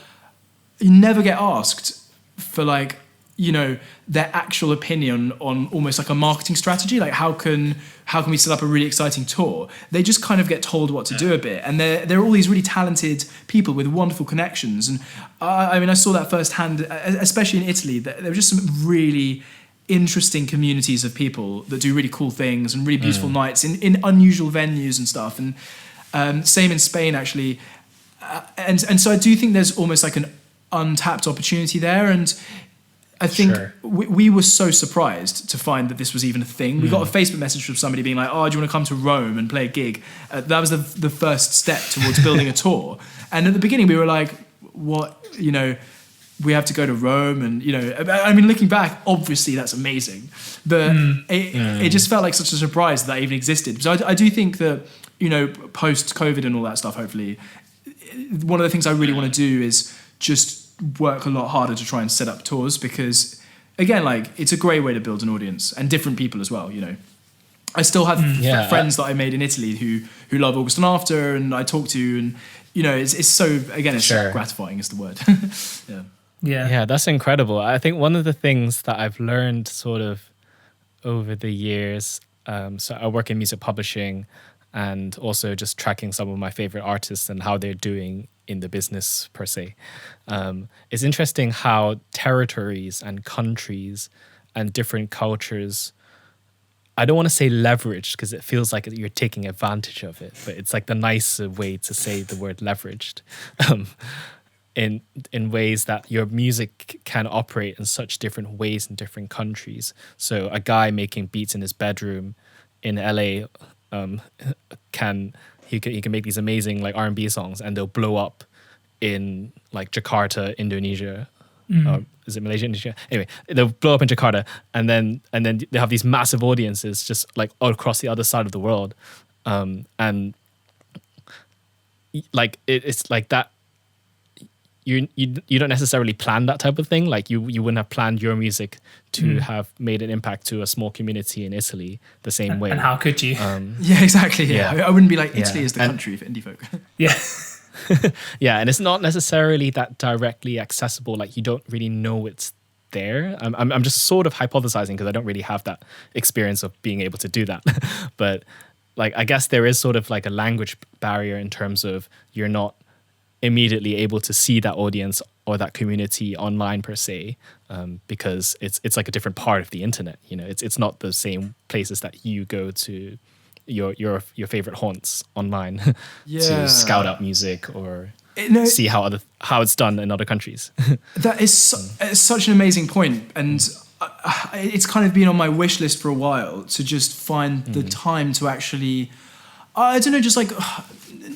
Speaker 5: you never get asked for like their actual opinion on almost like a marketing strategy, like how can we set up a really exciting tour. They just kind of get told what to do a bit, and they're all these really talented people with wonderful connections. And I saw that firsthand, especially in Italy. There were just some really interesting communities of people that do really cool things and really beautiful nights in unusual venues and stuff. And same in Spain, actually. And so I do think there's almost like an untapped opportunity there. And I think we were so surprised to find that this was even a thing. We got a Facebook message from somebody being like, "Oh, do you want to come to Rome and play a gig?" That was the first step towards building a tour. And at the beginning, we were like, "What? We have to go to Rome?" And looking back, obviously that's amazing, but it just felt like such a surprise that even existed. So I do think that post COVID and all that stuff, hopefully, one of the things I really want to do is just work a lot harder to try and set up tours, because again, like, it's a great way to build an audience and different people as well. I still have friends that I made in Italy who love August and After, and I talk to, and it's so, again, it's gratifying is the word.
Speaker 3: Yeah, that's incredible. I think one of the things that I've learned sort of over the years, so I work in music publishing and also just tracking some of my favorite artists and how they're doing in the business per se. It's interesting how territories and countries and different cultures, I don't want to say leveraged because it feels like you're taking advantage of it, but it's like the nicer way to say the word leveraged. In ways that your music can operate in such different ways in different countries. So a guy making beats in his bedroom in LA can make these amazing like R&B songs, and they'll blow up in like Jakarta, Indonesia. Is it Malaysia, Indonesia? Anyway, they'll blow up in Jakarta, and then they have these massive audiences just like all across the other side of the world, and like it's like that. You don't necessarily plan that type of thing. Like you wouldn't have planned your music to have made an impact to a small community in Italy the same way.
Speaker 1: And how could you?
Speaker 5: Yeah, exactly. Yeah. I wouldn't be like, Italy is the country for indie folk.
Speaker 1: Yeah.
Speaker 3: Yeah, and it's not necessarily that directly accessible. Like you don't really know it's there. I'm just sort of hypothesizing because I don't really have that experience of being able to do that. But like I guess there is sort of like a language barrier in terms of you're not immediately able to see that audience or that community online per se, because it's like a different part of the internet. It's not the same places that you go to your favorite haunts online to scout out music or see how it's done in other countries.
Speaker 5: That is such an amazing point, and it's kind of been on my wish list for a while to just find the time to actually, I don't know, just like.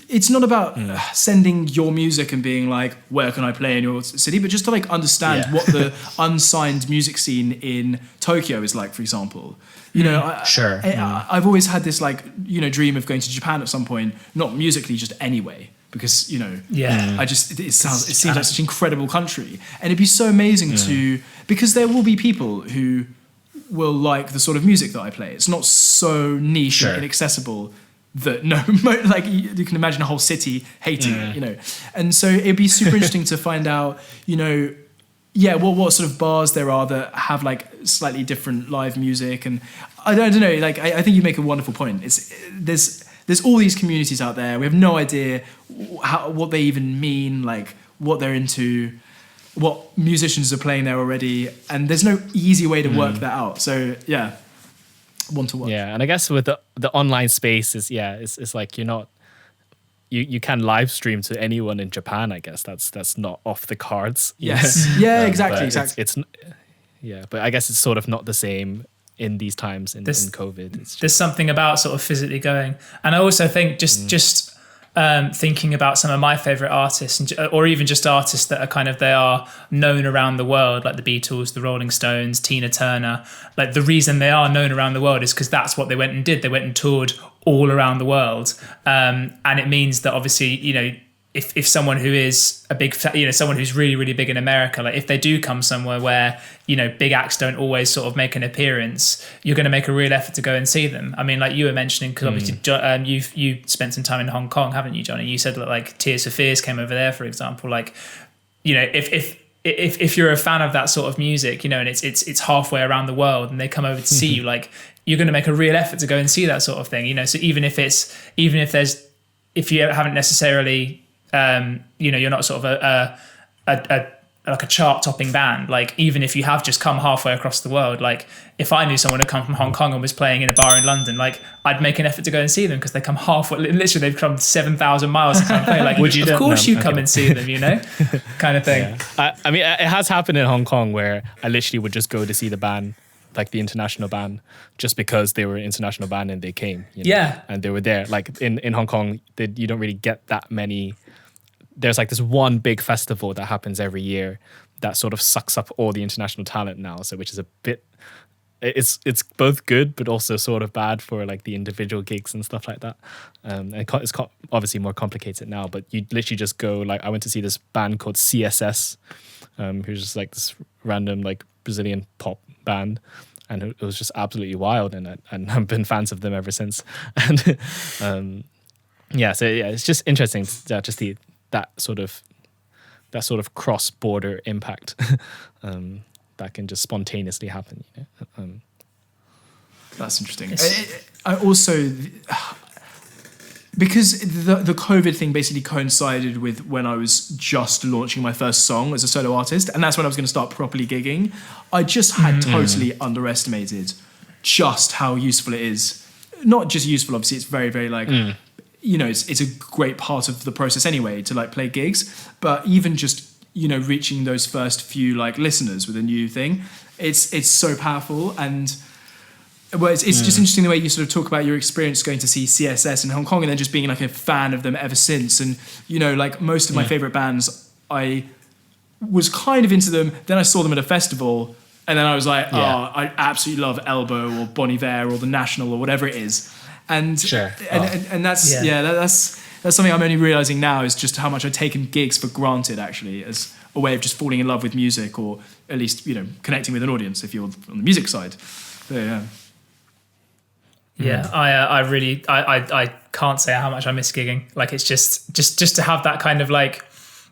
Speaker 5: It's not about sending your music and being like, where can I play in your city? But just to like understand what the unsigned music scene in Tokyo is like, for example. I've always had this like, dream of going to Japan at some point, not musically, just anyway. Because, it seems like such an incredible country. And it'd be so amazing because there will be people who will like the sort of music that I play. It's not so niche and inaccessible that like you can imagine a whole city hating it, and so it'd be super interesting to find out, what sort of bars there are that have like slightly different live music. And I don't know, like I think you make a wonderful point. There's all these communities out there. We have no idea what they even mean, like what they're into, what musicians are playing there already, and there's no easy way to work that out. So one to watch.
Speaker 3: Yeah, and I guess with the online space it's like you're not you can live stream to anyone in Japan. I guess that's not off the cards.
Speaker 5: Yes, exactly.
Speaker 3: It's but I guess it's sort of not the same in these times in COVID.
Speaker 1: There's something about sort of physically going, and I also think just thinking about some of my favorite artists, or even just artists that are kind of, they are known around the world, like the Beatles, the Rolling Stones, Tina Turner. Like the reason they are known around the world is because that's what they went and did. They went and toured all around the world, and it means that obviously, if someone who is a big, someone who's really, really big in America, like if they do come somewhere where, big acts don't always sort of make an appearance, you're going to make a real effort to go and see them. I mean, like you were mentioning, because obviously you spent some time in Hong Kong, haven't you, Johnny? You said that like Tears for Fears came over there, for example. Like, if if you're a fan of that sort of music, you know, and it's halfway around the world, and they come over to see you, like you're going to make a real effort to go and see that sort of thing, you know. So even if you haven't necessarily, you know, you're not sort of like a chart-topping band. Like even if you have just come halfway across the world, like if I knew someone had come from Hong Kong and was playing in a bar in London, like I'd make an effort to go and see them because they come halfway. Literally, they've come 7,000 miles to come play. Like, would you? Of course, you come and see them. You know, kind of thing.
Speaker 3: Yeah. I mean, it has happened in Hong Kong where I literally would just go to see the band, like the international band, just because they were an international band and they came. You know,
Speaker 1: yeah,
Speaker 3: and they were there. Like in Hong Kong, you don't really get that many. There's like this one big festival that happens every year that sort of sucks up all the international talent now. So which is a bit, it's both good, but also sort of bad for like the individual gigs and stuff like that. And it's obviously more complicated now, but you literally just go, like I went to see this band called CSS, who's just like this random like Brazilian pop band. And it was just absolutely wild. And I've been fans of them ever since. And so it's just interesting to just that sort of cross-border impact that can just spontaneously happen. You know?
Speaker 5: That's interesting. I also, because the COVID thing basically coincided with when I was just launching my first song as a solo artist, and that's when I was going to start properly gigging. I just had totally underestimated just how useful it is. Not just useful, obviously, it's very, very like... You know, it's a great part of the process anyway to like play gigs, but even just, you know, reaching those first few like listeners with a new thing, it's so powerful. And well, it's just interesting the way you sort of talk about your experience going to see CSS in Hong Kong and then just being like a fan of them ever since. And, you know, like most of my favorite bands, I was kind of into them. Then I saw them at a festival and then I was like, I absolutely love Elbow or Bon Iver or The National or whatever it is. And and that's that's something I'm only realizing now is just how much I've taken gigs for granted actually as a way of just falling in love with music or at least, you know, connecting with an audience if you're on the music side. So,
Speaker 1: I can't say how much I miss gigging. Like it's just to have that kind of like,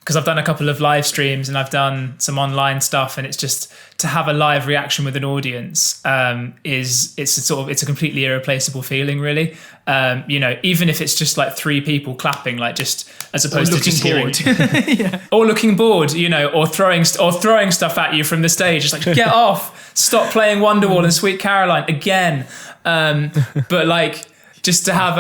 Speaker 1: because I've done a couple of live streams and I've done some online stuff, and it's just to have a live reaction with an audience it's a completely irreplaceable feeling, really. You know, even if it's just like 3 people clapping, like just as opposed to just hearing, or looking bored, you know, or throwing stuff at you from the stage. It's like get off, stop playing Wonderwall and Sweet Caroline again. But like just to have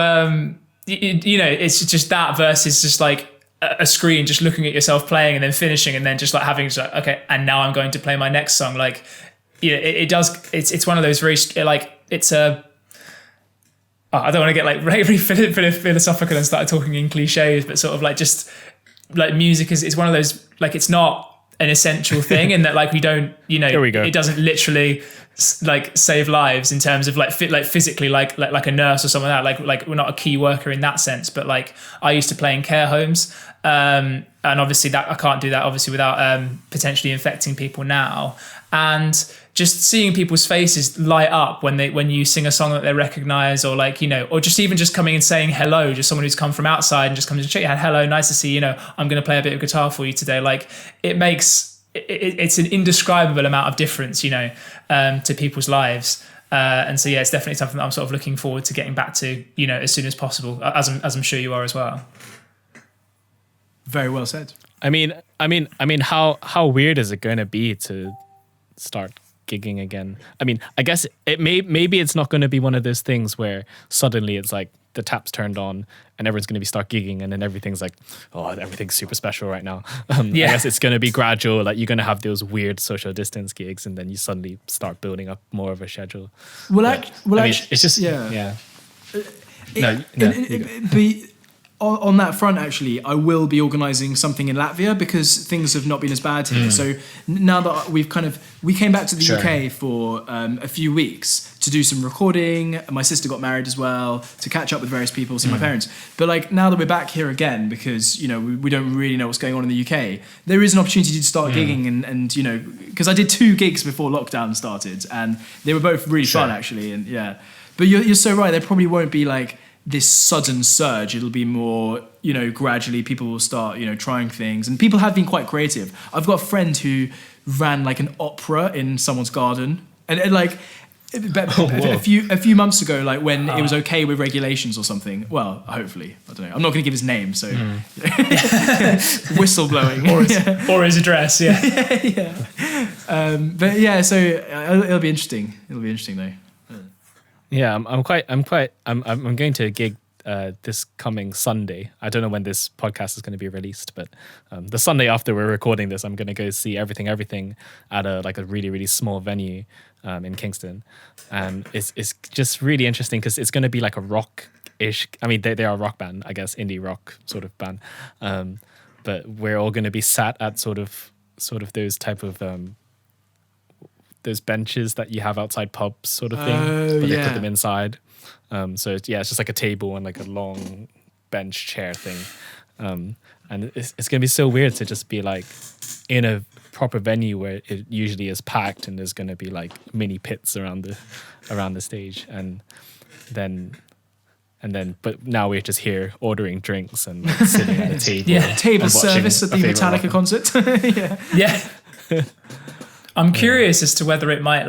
Speaker 1: you know, it's just that versus just like a screen, just looking at yourself playing and then finishing and then just like having just like, okay, and now I'm going to play my next song. Like, you know, it's one of those very like it's a. I don't want to get like very philosophical and start talking in cliches, but sort of like just like music is one of those, like it's not an essential thing in that like we don't, you know, it doesn't literally like save lives in terms of like physically like a nurse or something like that. Like we're not a key worker in that sense, but like I used to play in care homes, and obviously that I can't do that obviously without potentially infecting people now. And just seeing people's faces light up when you sing a song that they recognize, or like, you know, or just even just coming and saying hello, just someone who's come from outside and just comes and shake your hand, hello, nice to see you, you know, I'm going to play a bit of guitar for you today. Like it's an indescribable amount of difference, you know, to people's lives. And so, yeah, it's definitely something that I'm sort of looking forward to getting back to, you know, as soon as possible, as I'm sure you are as well.
Speaker 5: Very well said.
Speaker 3: I mean, how weird is it going to be to start gigging again? I mean, I guess maybe it's not going to be one of those things where suddenly it's like the tap's turned on and everyone's going to start gigging and then everything's like, oh, everything's super special right now. I guess it's going to be gradual. Like you're going to have those weird social distance gigs and then you suddenly start building up more of a schedule.
Speaker 5: It's just on that front, actually, I will be organising something in Latvia because things have not been as bad here. So now that we came back to the UK for a few weeks to do some recording. My sister got married as well, to catch up with various people, see my parents. But like now that we're back here again, because, you know, we don't really know what's going on in the UK, there is an opportunity to start gigging and you know, because I did 2 gigs before lockdown started and they were both really fun actually. And yeah, but you're so right. There probably won't be like this sudden surge. It'll be more, gradually people will start, trying things. And people have been quite creative. I've got a friend who ran like an opera in someone's garden. And like a few months ago, like when it was okay with regulations or something. Well, hopefully, I don't know. I'm not going to give his name, so whistleblowing
Speaker 1: or his address. Yeah,
Speaker 5: but yeah, so it'll be interesting. It'll be interesting though.
Speaker 3: Yeah, I'm going to a gig this coming Sunday. I don't know when this podcast is going to be released, but the Sunday after we're recording this, I'm going to go see Everything at a really, really small venue in Kingston. And it's just really interesting because it's going to be like a rock-ish, I mean, they are a rock band, I guess, indie rock sort of band. But we're all going to be sat at sort of those type of those benches that you have outside pubs sort of thing, but they put them inside. So it's just like a table and like a long bench chair thing. And it's going to be so weird to just be like in a proper venue where it usually is packed and there's going to be like mini pits around the stage. And then but now we're just here ordering drinks and like, sitting at a table.
Speaker 5: Table service at the Metallica concert.
Speaker 1: Yeah. I'm curious as to whether it might,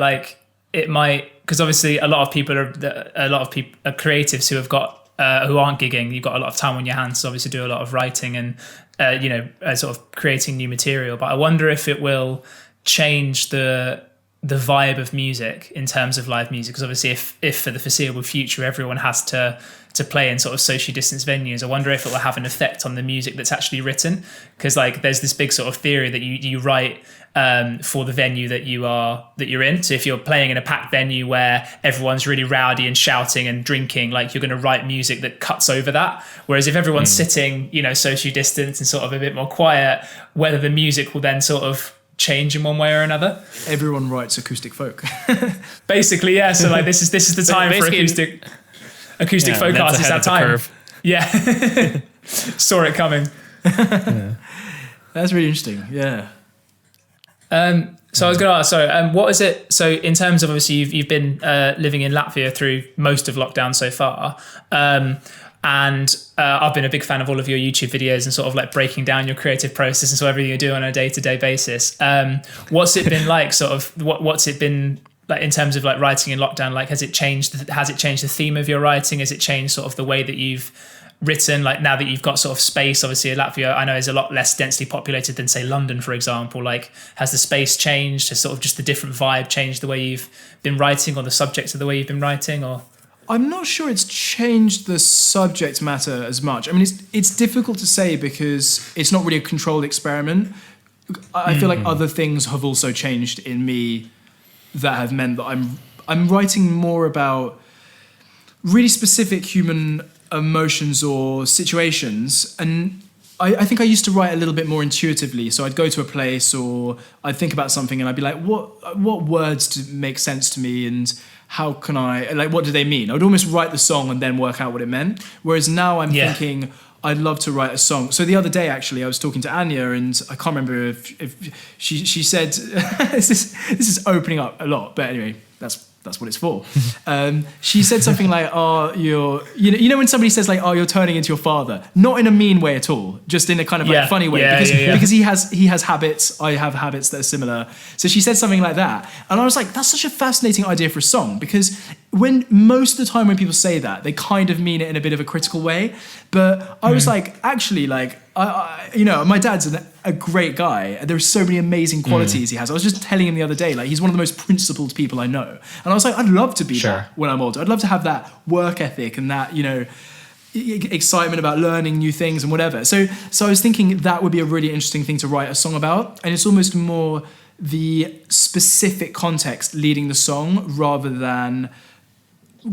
Speaker 1: because obviously a lot of people are creatives who have got who aren't gigging. You've got a lot of time on your hands to obviously do a lot of writing and sort of creating new material. But I wonder if it will change the vibe of music in terms of live music. Because obviously, if for the foreseeable future everyone has to play in sort of socially distanced venues, I wonder if it will have an effect on the music that's actually written. Because like there's this big sort of theory that you write for the venue that you're in. So if you're playing in a packed venue where everyone's really rowdy and shouting and drinking, like you're going to write music that cuts over that. Whereas if everyone's sitting, socially distanced and sort of a bit more quiet, whether the music will then sort of change in one way or another.
Speaker 5: Everyone writes acoustic folk.
Speaker 1: Basically, yeah. So like this is the time for acoustic folk artists. It's that time. Curve. Yeah. Saw it coming.
Speaker 5: That's really interesting. Yeah.
Speaker 1: So I was going to ask, what is it? So in terms of obviously you've been living in Latvia through most of lockdown so far, and I've been a big fan of all of your YouTube videos and sort of like breaking down your creative process and so everything you do on a day-to-day basis. What's it been like? Sort of what's it been like in terms of like writing in lockdown? Like has it changed the theme of your writing? Has it changed sort of the way that you've written, like now that you've got sort of space? Obviously Latvia I know is a lot less densely populated than say London, for example. Like has the space changed? Has sort of just the different vibe changed the way you've been writing or the subjects of the way you've been writing? Or
Speaker 5: I'm not sure it's changed the subject matter as much. I mean, it's difficult to say because it's not really a controlled experiment. I feel like other things have also changed in me that have meant that I'm writing more about really specific human emotions or situations, and I think I used to write a little bit more intuitively. So I'd go to a place or I'd think about something and I'd be like, what words make sense to me and how can I, like, what do they mean? I would almost write the song and then work out what it meant. Whereas now I'm thinking I'd love to write a song. So the other day, actually, I was talking to Anya and I can't remember if she said, this is opening up a lot, but anyway, that's what it's for. She said something like, "Oh, you know when somebody says like, oh, you're turning into your father," not in a mean way at all, just in a kind of like funny way, because he has habits. I have habits that are similar. So she said something like that, and I was like, that's such a fascinating idea for a song, because when most of the time when people say that, they kind of mean it in a bit of a critical way. But I was like, actually, like, my dad's a great guy. There's so many amazing qualities he has. I was just telling him the other day, like, he's one of the most principled people I know. And I was like, I'd love to be that when I'm older. I'd love to have that work ethic and that, excitement about learning new things and whatever. So I was thinking that would be a really interesting thing to write a song about. And it's almost more the specific context leading the song rather than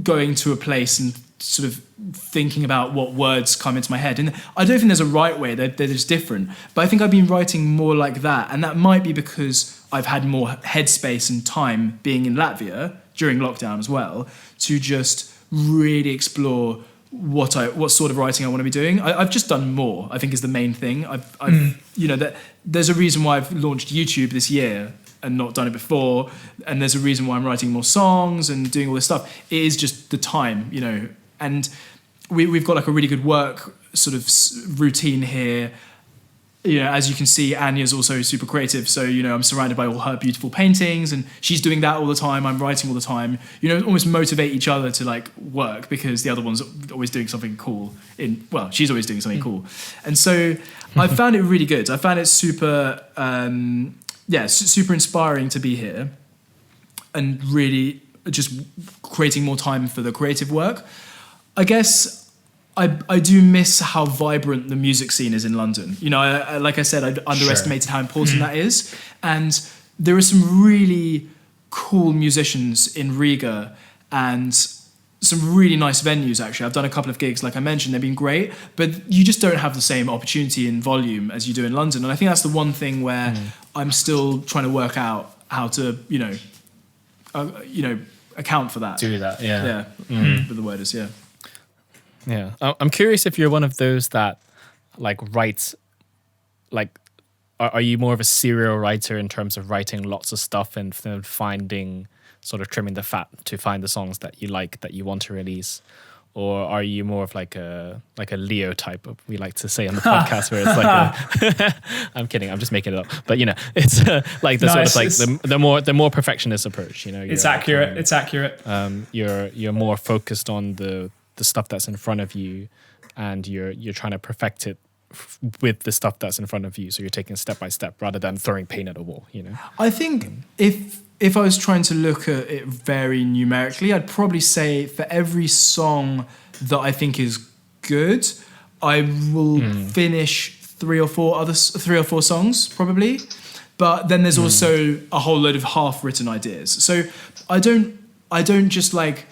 Speaker 5: going to a place and sort of thinking about what words come into my head. And I don't think there's a right way, they're just different. But I think I've been writing more like that, and that might be because I've had more headspace and time being in Latvia during lockdown as well, to just really explore what sort of writing I want to be doing. I've just done more, I think, is the main thing. That there's a reason why I've launched YouTube this year and not done it before, and there's a reason why I'm writing more songs and doing all this stuff. It is just the time, and we've got like a really good work sort of routine here. You know, as you can see, Anya's also super creative. So, you know, I'm surrounded by all her beautiful paintings and she's doing that all the time. I'm writing all the time. You know, almost motivate each other to like work because the other one's always doing something cool she's always doing something cool. And so I found it really good. I found it super, super inspiring to be here and really just creating more time for the creative work. I guess I do miss how vibrant the music scene is in London. You know, like I said, I underestimated how important that is. And there are some really cool musicians in Riga and some really nice venues, actually. I've done a couple of gigs, like I mentioned, they've been great, but you just don't have the same opportunity and volume as you do in London. And I think that's the one thing where I'm still trying to work out how to, account for that.
Speaker 4: Do that, yeah.
Speaker 5: Yeah, but the word is, yeah.
Speaker 3: Yeah, I'm curious if you're one of those that like writes, like, are you more of a serial writer in terms of writing lots of stuff and finding, sort of trimming the fat to find the songs that you like, that you want to release? Or are you more of like a Leo type, we like to say on the podcast, where it's like I'm kidding, I'm just making it up. But you know, it's like the sort of like the more perfectionist approach. You know,
Speaker 1: it's accurate. It's accurate.
Speaker 3: You're more focused on the stuff that's in front of you, and you're trying to perfect it with the stuff that's in front of you. So you're taking step by step rather than throwing paint at a wall. You know,
Speaker 5: I think if I was trying to look at it very numerically, I'd probably say for every song that I think is good, I will finish three or four songs probably. But then there's also a whole load of half-written ideas. So I don't just like.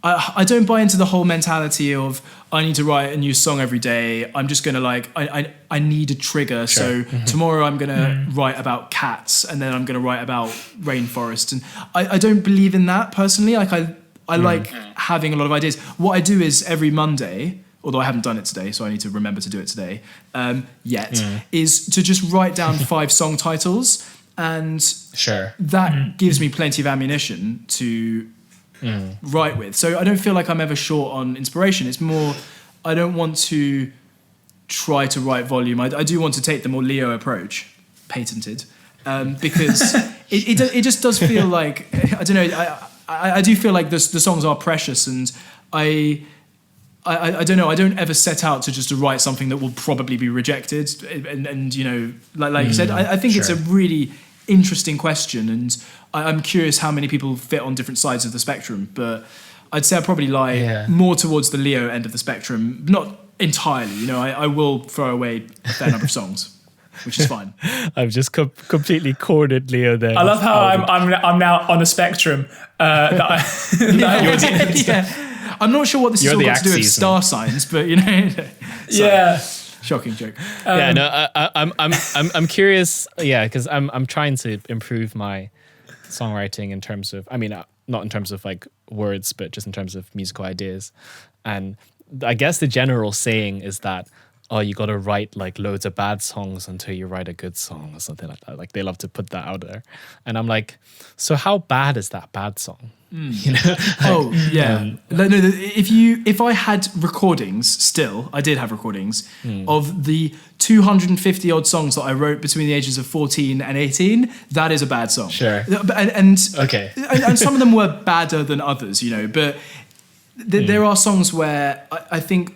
Speaker 5: I don't buy into the whole mentality of I need to write a new song every day. I'm just gonna like I need a trigger.
Speaker 3: Sure.
Speaker 5: So tomorrow I'm gonna write about cats, and then I'm gonna write about rainforest. And I don't believe in that personally. Like I like having a lot of ideas. What I do is every Monday, although I haven't done it today, so I need to remember to do it today is to just write down 5 song titles, and that gives me plenty of ammunition to write with. So I don't feel like I'm ever short on inspiration. It's more, I don't want to try to write volume. I do want to take the more Leo approach, patented, because it just does feel like, I don't know, I do feel like the songs are precious, and I don't know, I don't ever set out to write something that will probably be rejected, and you know, like you said, I think it's a really interesting question, and I'm curious how many people fit on different sides of the spectrum, but I'd say I probably lie more towards the Leo end of the spectrum, not entirely, you know, I will throw away a fair number of songs, which is fine.
Speaker 3: I've just completely cornered Leo there.
Speaker 1: I love how I'm now on a spectrum.
Speaker 5: Yeah. I'm not sure what this has all got to do with star signs, but you know.
Speaker 1: Yeah.
Speaker 5: Shocking joke.
Speaker 3: I'm curious. Yeah, because I'm trying to improve my songwriting in terms of, I mean, not in terms of like words, but just in terms of musical ideas. And I guess the general saying is that, oh, you got to write like loads of bad songs until you write a good song or something like that. Like they love to put that out there. And I'm like, so how bad is that bad song? You know?
Speaker 5: Oh, yeah. If I had recordings still, I did have recordings of the 250 odd songs that I wrote between the ages of 14 and 18, that is a bad song.
Speaker 3: Sure.
Speaker 5: And some of them were badder than others, you know, but there are songs where I think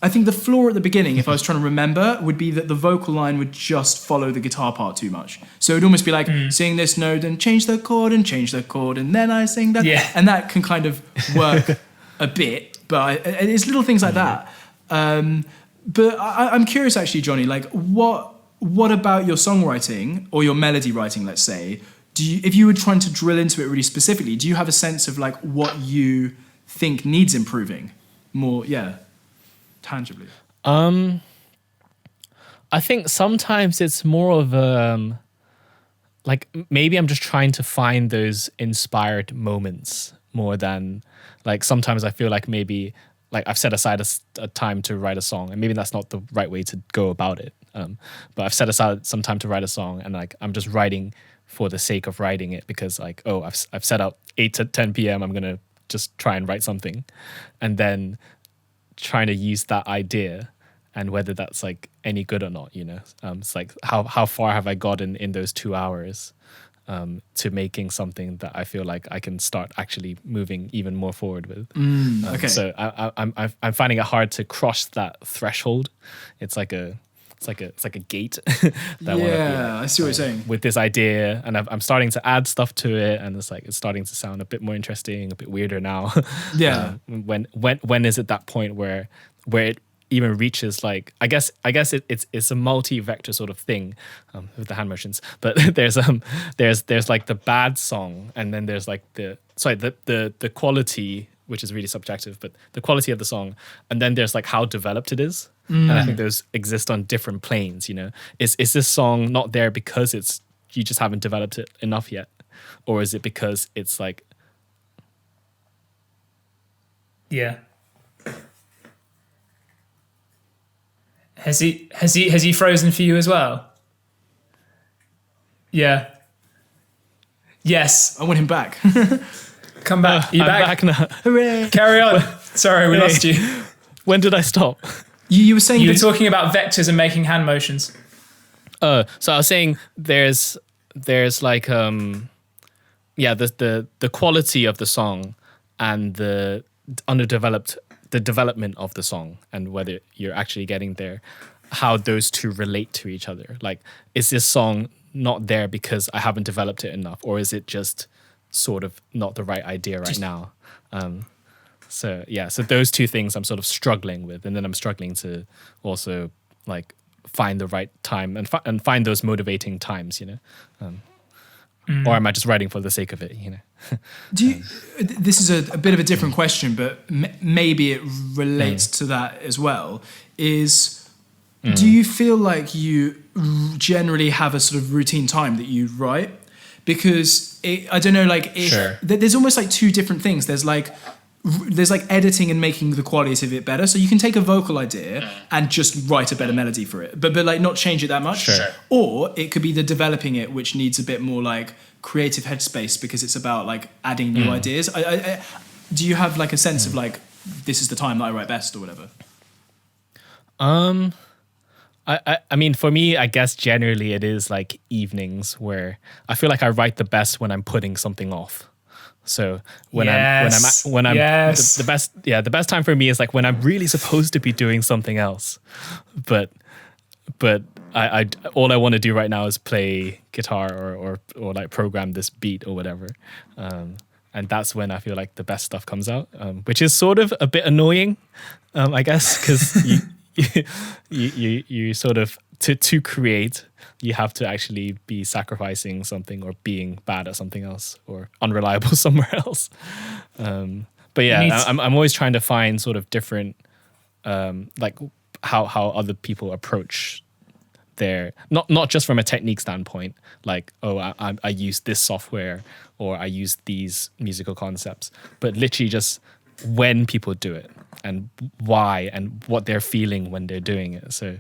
Speaker 5: the flaw at the beginning, if I was trying to remember, would be that the vocal line would just follow the guitar part too much. So it'd almost be like, sing this note and change the chord and change the chord and then I sing that.
Speaker 1: Yeah.
Speaker 5: And that can kind of work a bit, but it's little things like that. But I'm curious actually, Johnny, like what about your songwriting or your melody writing, let's say, if you were trying to drill into it really specifically, do you have a sense of like what you think needs improving more? Yeah. Tangibly?
Speaker 3: I think sometimes it's more of like maybe I'm just trying to find those inspired moments more than like sometimes I feel like maybe like I've set aside a time to write a song, and maybe that's not the right way to go about it. But I've set aside some time to write a song, and like I'm just writing for the sake of writing it because like, oh, I've set out 8 to 10 p.m. I'm gonna just try and write something, and then trying to use that idea and whether that's like any good or not, you know. It's like how far have I gotten in those 2 hours to making something that I feel like I can start actually moving even more forward with.
Speaker 5: Okay.
Speaker 3: So I'm finding it hard to cross that threshold. It's like a gate that I wanna be like,
Speaker 5: I see what you're saying.
Speaker 3: with this idea, and I'm starting to add stuff to it, and it's starting to sound a bit more interesting, a bit weirder now.
Speaker 5: Yeah.
Speaker 3: When is it that point where it even reaches like I guess it's a multi-vector sort of thing with the hand motions, but there's like the bad song, and then there's like the quality, which is really subjective, but the quality of the song, and then there's like how developed it is. And I think those exist on different planes, you know. Is this song not there because you just haven't developed it enough yet? Or is it because it's like...
Speaker 1: Yeah. Has he frozen for you as well? Yeah. Yes.
Speaker 5: I want him back.
Speaker 1: Come back. You
Speaker 3: I'm back now.
Speaker 5: Hooray.
Speaker 1: Carry on. Sorry, we lost you.
Speaker 3: When did I stop?
Speaker 5: You were saying
Speaker 1: You were
Speaker 5: that-
Speaker 1: talking about vectors and making hand motions.
Speaker 3: So I was saying there's like the quality of the song and the development of the song, and whether you're actually getting there, how those two relate to each other. Like, is this song not there because I haven't developed it enough, or is it just sort of not the right idea right now? So those two things I'm sort of struggling with, and then I'm struggling to also like find the right time and find those motivating times, you know. Or am I just writing for the sake of it, you know?
Speaker 5: This is a bit of a different question, but maybe it relates to that as well. Do you feel like you generally have a sort of routine time that you write? Because I don't know, like
Speaker 3: Sure.
Speaker 5: There's almost like two different things. There's like editing and making the quality of it better. So you can take a vocal idea and just write a better melody for it, but like not change it that much.
Speaker 3: Sure.
Speaker 5: Or it could be the developing it, which needs a bit more like creative headspace because it's about like adding new ideas. Do you have like a sense of like, this is the time that I write best or whatever?
Speaker 3: I mean, for me, I guess generally it is like evenings where I feel like I write the best when I'm putting something off. So when I'm the best time for me is like when I'm really supposed to be doing something else, but I all I want to do right now is play guitar or like program this beat or whatever, and that's when I feel like the best stuff comes out, which is sort of a bit annoying, I guess, because you sort of to create, you have to actually be sacrificing something or being bad at something else or unreliable somewhere else. But yeah, I'm always trying to find sort of different, like how other people approach their, not just from a technique standpoint, like, I use this software or I use these musical concepts, but literally just when people do it and why and what they're feeling when they're doing it. So,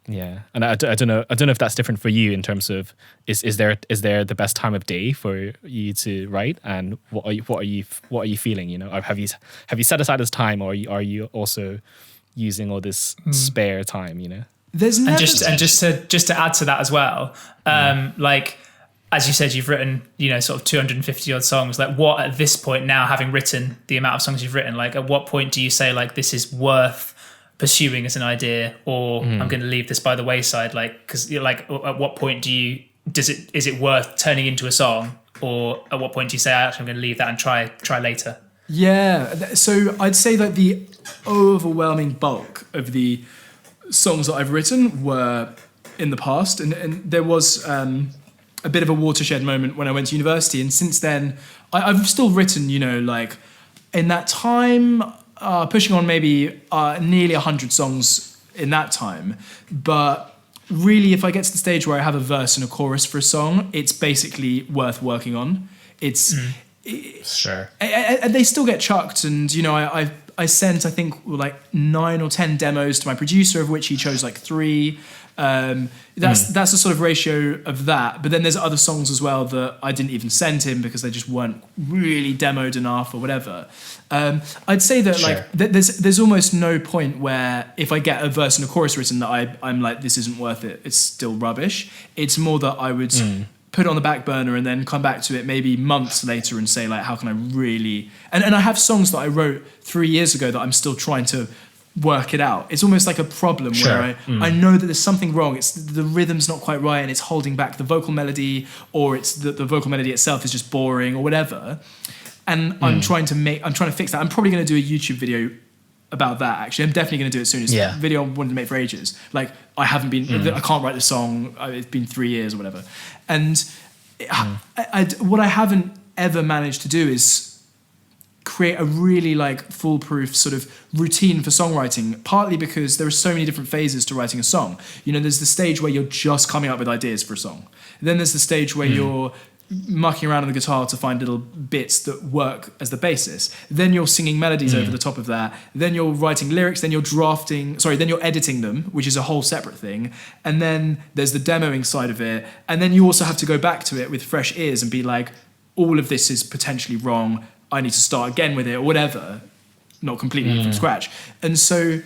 Speaker 3: yeah, and I don't know if that's different for you in terms of is there the best time of day for you to write, and what are you feeling? You know, or have you set aside this time, or are you also using all this spare time? You know,
Speaker 5: There's
Speaker 1: And
Speaker 5: never
Speaker 1: just to add to that as well, like as you said, you've written, you know, sort of 250 odd songs. Like, what at this point now, having written the amount of songs you've written, like at what point do you say like this is worth pursuing as an idea, or I'm going to leave this by the wayside? Like, because like at what point is it worth turning into a song, or at what point do you say actually I'm going to leave that and try later?
Speaker 5: Yeah, so I'd say that the overwhelming bulk of the songs that I've written were in the past, and there was a bit of a watershed moment when I went to university, and since then I've still written, you know, like in that time, pushing on maybe nearly 100 songs in that time. But really, if I get to the stage where I have a verse and a chorus for a song, it's basically worth working on. It's
Speaker 3: sure,
Speaker 5: and they still get chucked, and you know, I I sent, I think, like 9 or 10 demos to my producer, of which he chose like 3. That's the sort of ratio of that. But then there's other songs as well that I didn't even send him because they just weren't really demoed enough or whatever. I'd say that like there's almost no point where if I get a verse and a chorus written that I'm like, this isn't worth it, it's still rubbish. It's more that I would put it on the back burner and then come back to it maybe months later and say like, how can I really... And I have songs that I wrote 3 years ago that I'm still trying to work it out. It's almost like a problem where I know that there's something wrong. It's the rhythm's not quite right and it's holding back the vocal melody, or it's the vocal melody itself is just boring or whatever. And I'm trying to fix that. I'm probably going to do a YouTube video about that, actually. I'm definitely going to do it soon. It's a video I wanted to make for ages. Like, I can't write the song. It's been 3 years or whatever. And what I haven't ever managed to do is create a really like foolproof sort of routine for songwriting, partly because there are so many different phases to writing a song. You know, there's the stage where you're just coming up with ideas for a song. Then there's the stage where you're mucking around on the guitar to find little bits that work as the basis. Then you're singing melodies over the top of that. Then you're writing lyrics, then you're editing them, which is a whole separate thing. And then there's the demoing side of it. And then you also have to go back to it with fresh ears and be like, all of this is potentially wrong. I need to start again with it or whatever, not completely from scratch. And so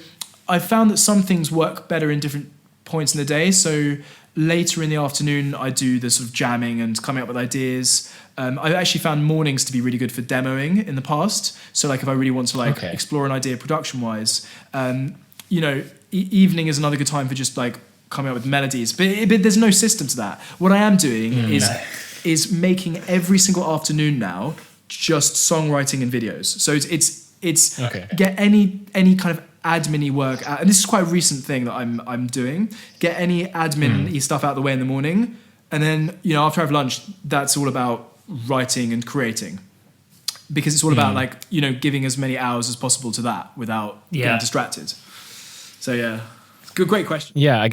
Speaker 5: I found that some things work better in different points in the day. So later in the afternoon, I do the sort of jamming and coming up with ideas. I've actually found mornings to be really good for demoing in the past. So like if I really want to explore an idea production-wise, evening is another good time for just like coming up with melodies. But there's no system to that. What I am doing is making every single afternoon now just songwriting and videos. So it's get any kind of admin-y work out, and this is quite a recent thing that I'm doing. Get any admin-y stuff out of the way in the morning, and then after I have lunch, that's all about writing and creating, because it's all about like giving as many hours as possible to that without getting distracted. So great question.
Speaker 3: I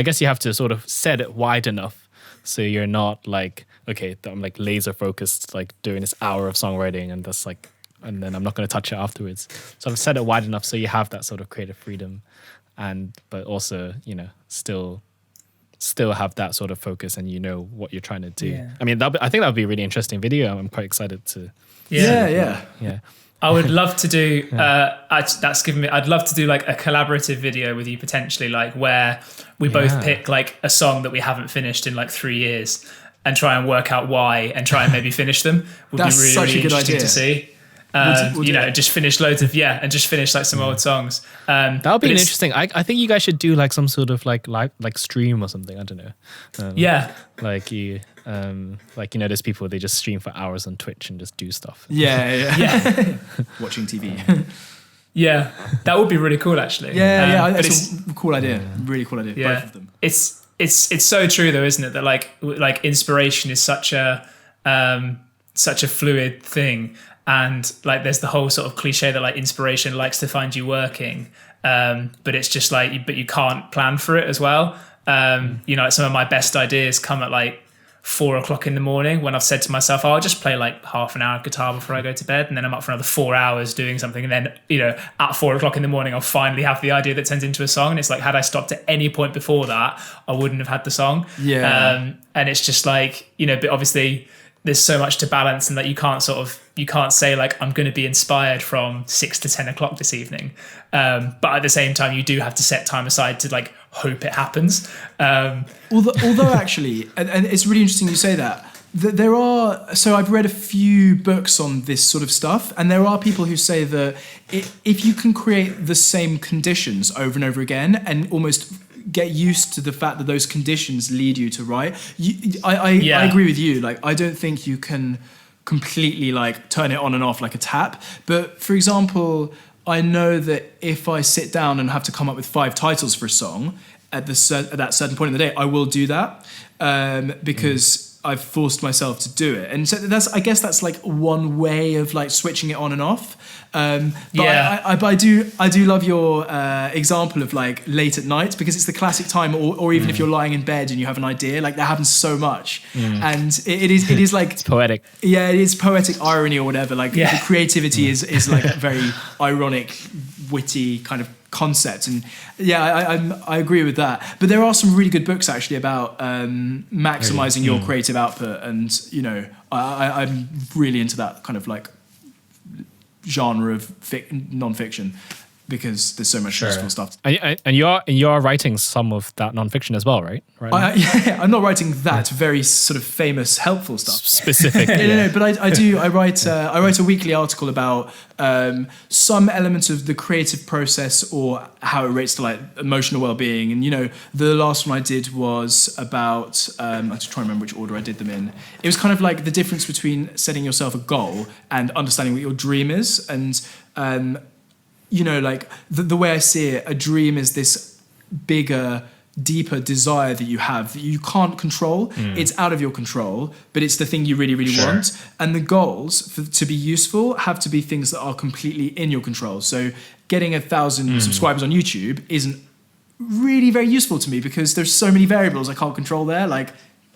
Speaker 3: guess you have to sort of set it wide enough so you're not like, okay, I'm like laser focused, like doing this hour of songwriting and that's like, and then I'm not going to touch it afterwards. So I've set it wide enough so you have that sort of creative freedom, but also still have that sort of focus and what you're trying to do. Yeah. I mean, I think that would be a really interesting video. I'm quite excited to.
Speaker 1: Yeah. I would love to do. I'd love to do like a collaborative video with you potentially, like where we both pick like a song that we haven't finished in like 3 years and try and work out why and try and maybe finish them.
Speaker 5: That's
Speaker 1: be really,
Speaker 5: such
Speaker 1: really
Speaker 5: a good
Speaker 1: interesting
Speaker 5: idea
Speaker 1: to see. Just finish loads of and just finish like some old songs.
Speaker 3: That would be interesting. I think you guys should do like some sort of like stream or something. I don't know. Like you, there's people, they just stream for hours on Twitch and just do stuff.
Speaker 5: Yeah. Watching TV.
Speaker 1: Yeah, that would be really cool actually.
Speaker 5: It's a cool idea. Really cool idea.
Speaker 1: Yeah.
Speaker 5: Both of them.
Speaker 1: It's so true though, isn't it? That like inspiration is such a fluid thing, and like there's the whole sort of cliche that like inspiration likes to find you working, but it's just like but you can't plan for it as well. Like some of my best ideas come at like 4 o'clock in the morning when I've said to myself, I'll just play like half an hour of guitar before I go to bed, and then I'm up for another 4 hours doing something, and then at 4 o'clock in the morning I'll finally have the idea that turns into a song. And it's like, had I stopped at any point before that, I wouldn't have had the song. And it's just like but obviously there's so much to balance, and that you can't say like I'm going to be inspired from 6 to 10 o'clock this evening, but at the same time you do have to set time aside to like hope it happens.
Speaker 5: Although actually, and it's really interesting you say that there are, so I've read a few books on this sort of stuff, and there are people who say that if you can create the same conditions over and over again and almost get used to the fact that those conditions lead you to write, I agree with you. Like, I don't think you can completely like turn it on and off like a tap. But for example, I know that if I sit down and have to come up with 5 titles for a song at that certain point in the day, I will do that because I've forced myself to do it. And so I guess that's like one way of like switching it on and off. But I do love your example of like late at night, because it's the classic time, or even if you're lying in bed and you have an idea, like that happens so much. And it is like
Speaker 3: It's poetic.
Speaker 5: Yeah, it is poetic irony or whatever. Like the creativity is like a very ironic, witty kind of concept. And I agree with that. But there are some really good books actually about maximizing your creative output. And you know, I'm really into that kind of like genre of non-fiction, because there's so much useful stuff.
Speaker 3: And you're writing some of that nonfiction as well, right?
Speaker 5: I'm not writing that very sort of famous, helpful stuff.
Speaker 3: Specific.
Speaker 5: No, but I write a weekly article about some elements of the creative process, or how it relates to like emotional well-being. And you know, the last one I did was about I'm just trying to remember which order I did them in. It was kind of like the difference between setting yourself a goal and understanding what your dream is. And you know, like the way I see it, a dream is this bigger, deeper desire that you have that you can't control. It's out of your control, but it's the thing you really, really want. And the goals to be useful have to be things that are completely in your control. So getting 1,000 subscribers on YouTube isn't really very useful to me, because there's so many variables I can't control there. Like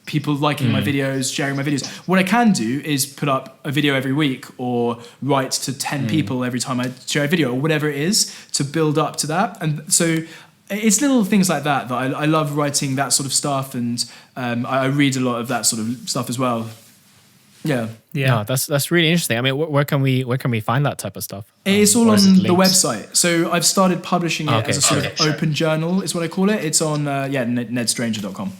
Speaker 5: people liking my videos, sharing my videos. What I can do is put up a video every week, or write to 10 people every time I share a video, or whatever it is, to build up to that. And so it's little things like that I love writing that sort of stuff. And I read a lot of that sort of stuff as well. Yeah.
Speaker 3: No, that's really interesting. I mean, where can we find that type of stuff?
Speaker 5: It's all on the website. So I've started publishing it as a sort of open journal, is what I call it. It's on nedstranger.com.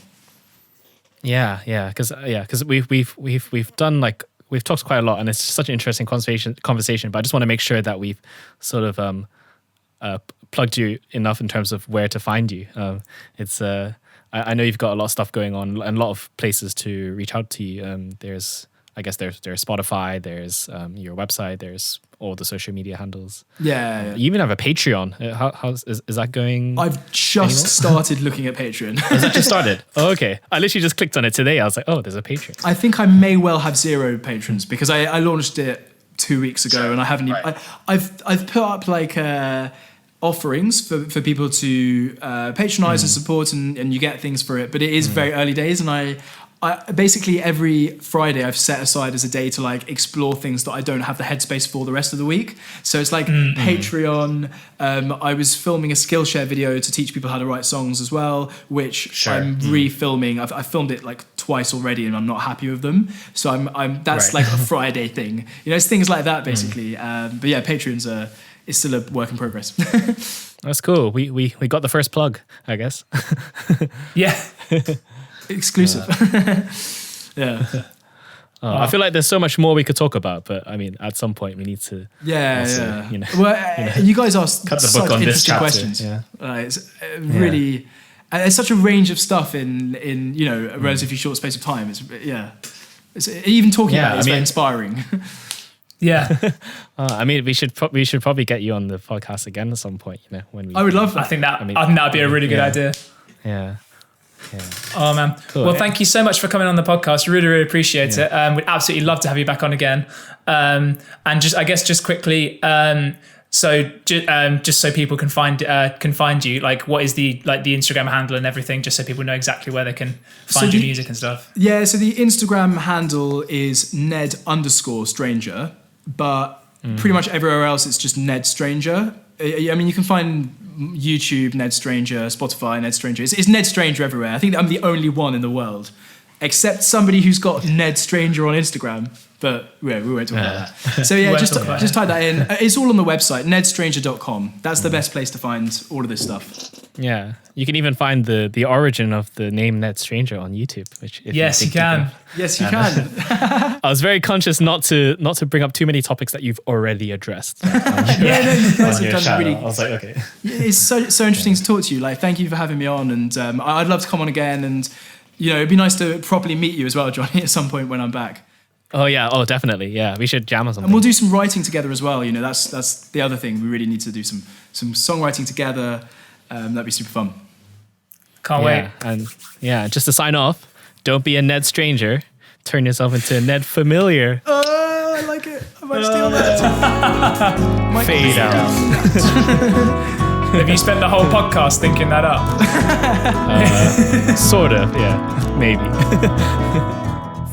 Speaker 5: Because we've done like, we've talked quite a lot, and it's such an interesting conversation. But I just want to make sure that we've sort of plugged you enough in terms of where to find you. I know you've got a lot of stuff going on and a lot of places to reach out to you. There's Spotify, there's your website, there's all the social media handles. Yeah.
Speaker 3: You even have a Patreon. Is that going?
Speaker 5: I've just started looking at Patreon.
Speaker 3: Has that just started? Oh, okay. I literally just clicked on it today. I was like, oh, there's a Patreon.
Speaker 5: I think I may well have 0 patrons, because I launched it 2 weeks ago, and I haven't. I've put up like offerings for people to patronize and support, and you get things for it. But it is very early days, and I basically every Friday I've set aside as a day to like explore things that I don't have the headspace for the rest of the week. So it's like Patreon. I was filming a Skillshare video to teach people how to write songs as well, which I'm refilming. I've filmed it like twice already, and I'm not happy with them. So that's like a Friday thing. You know, it's things like that basically. But yeah, Patreon's is still a work in progress.
Speaker 3: That's cool. We got the first plug, I guess.
Speaker 1: Yeah.
Speaker 5: Exclusive. Yeah.
Speaker 3: I feel like there's so much more we could talk about, but I mean, at some point we need to.
Speaker 5: Yeah.
Speaker 3: You know,
Speaker 5: well, you guys asked
Speaker 4: Cut the book
Speaker 5: such
Speaker 4: on this
Speaker 5: interesting
Speaker 4: chapter.
Speaker 5: questions. Yeah. It's really, and there's such a range of stuff in you know, a relatively short space of time. It's even talking about it is very inspiring.
Speaker 1: Yeah.
Speaker 3: I mean, we should probably get you on the podcast again at some point. You know, when we.
Speaker 5: I would love that.
Speaker 1: I think that'd be a really good idea.
Speaker 3: Yeah.
Speaker 1: Oh man.
Speaker 3: Cool.
Speaker 1: Well, thank you so much for coming on the podcast. Really, really appreciate it. We'd absolutely love to have you back on again. And just quickly, so just so people can find you, like what is the Instagram handle and everything, just so people know exactly where they can find your music and stuff. Yeah,
Speaker 5: so the Instagram handle is Ned_Stranger, but pretty much everywhere else it's just Ned Stranger. I mean, you can find YouTube, Ned Stranger, Spotify, Ned Stranger. It's Ned Stranger everywhere. I think I'm the only one in the world, except somebody who's got Ned Stranger on Instagram. But yeah, we won't talk about that. So yeah, just type that in. It's all on the website, nedstranger.com. That's the best place to find all of this stuff.
Speaker 3: Yeah, you can even find the origin of the name Ned Stranger on YouTube. Which
Speaker 1: yes, you can.
Speaker 5: Yes, you can.
Speaker 3: I was very conscious not to bring up too many topics that you've already addressed.
Speaker 5: You guys have done really.
Speaker 4: I was like, okay.
Speaker 5: It's so interesting to talk to you. Like, thank you for having me on, and I'd love to come on again. And you know, it'd be nice to properly meet you as well, Johnny, at some point when I'm back.
Speaker 3: Oh yeah, definitely. Yeah, we should jam on something.
Speaker 5: And we'll do some writing together as well. You know, that's the other thing. We really need to do some songwriting together. That'd be super fun.
Speaker 1: Can't wait.
Speaker 3: And just to sign off, don't be a Ned Stranger. turn yourself into a Ned familiar.
Speaker 5: I like it. I might steal that.
Speaker 3: Fade out.
Speaker 1: Have you spent the whole podcast thinking that up?
Speaker 3: Sort of, yeah. Maybe.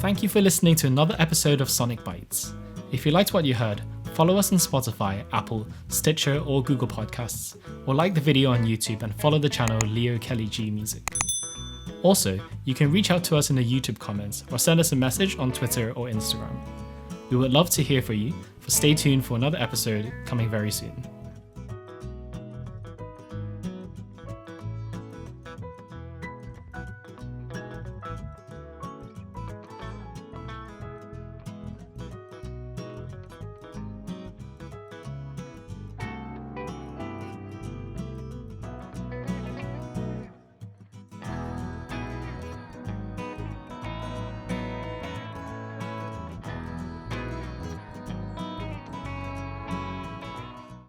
Speaker 4: Thank you for listening to another episode of Sonic Bytes. If you liked what you heard, follow us on Spotify, Apple, Stitcher, or Google Podcasts, or like the video on YouTube and follow the channel Leo Kelly G Music. Also, you can reach out to us in the YouTube comments or send us a message on Twitter or Instagram. We would love to hear from you, so stay tuned for another episode coming very soon.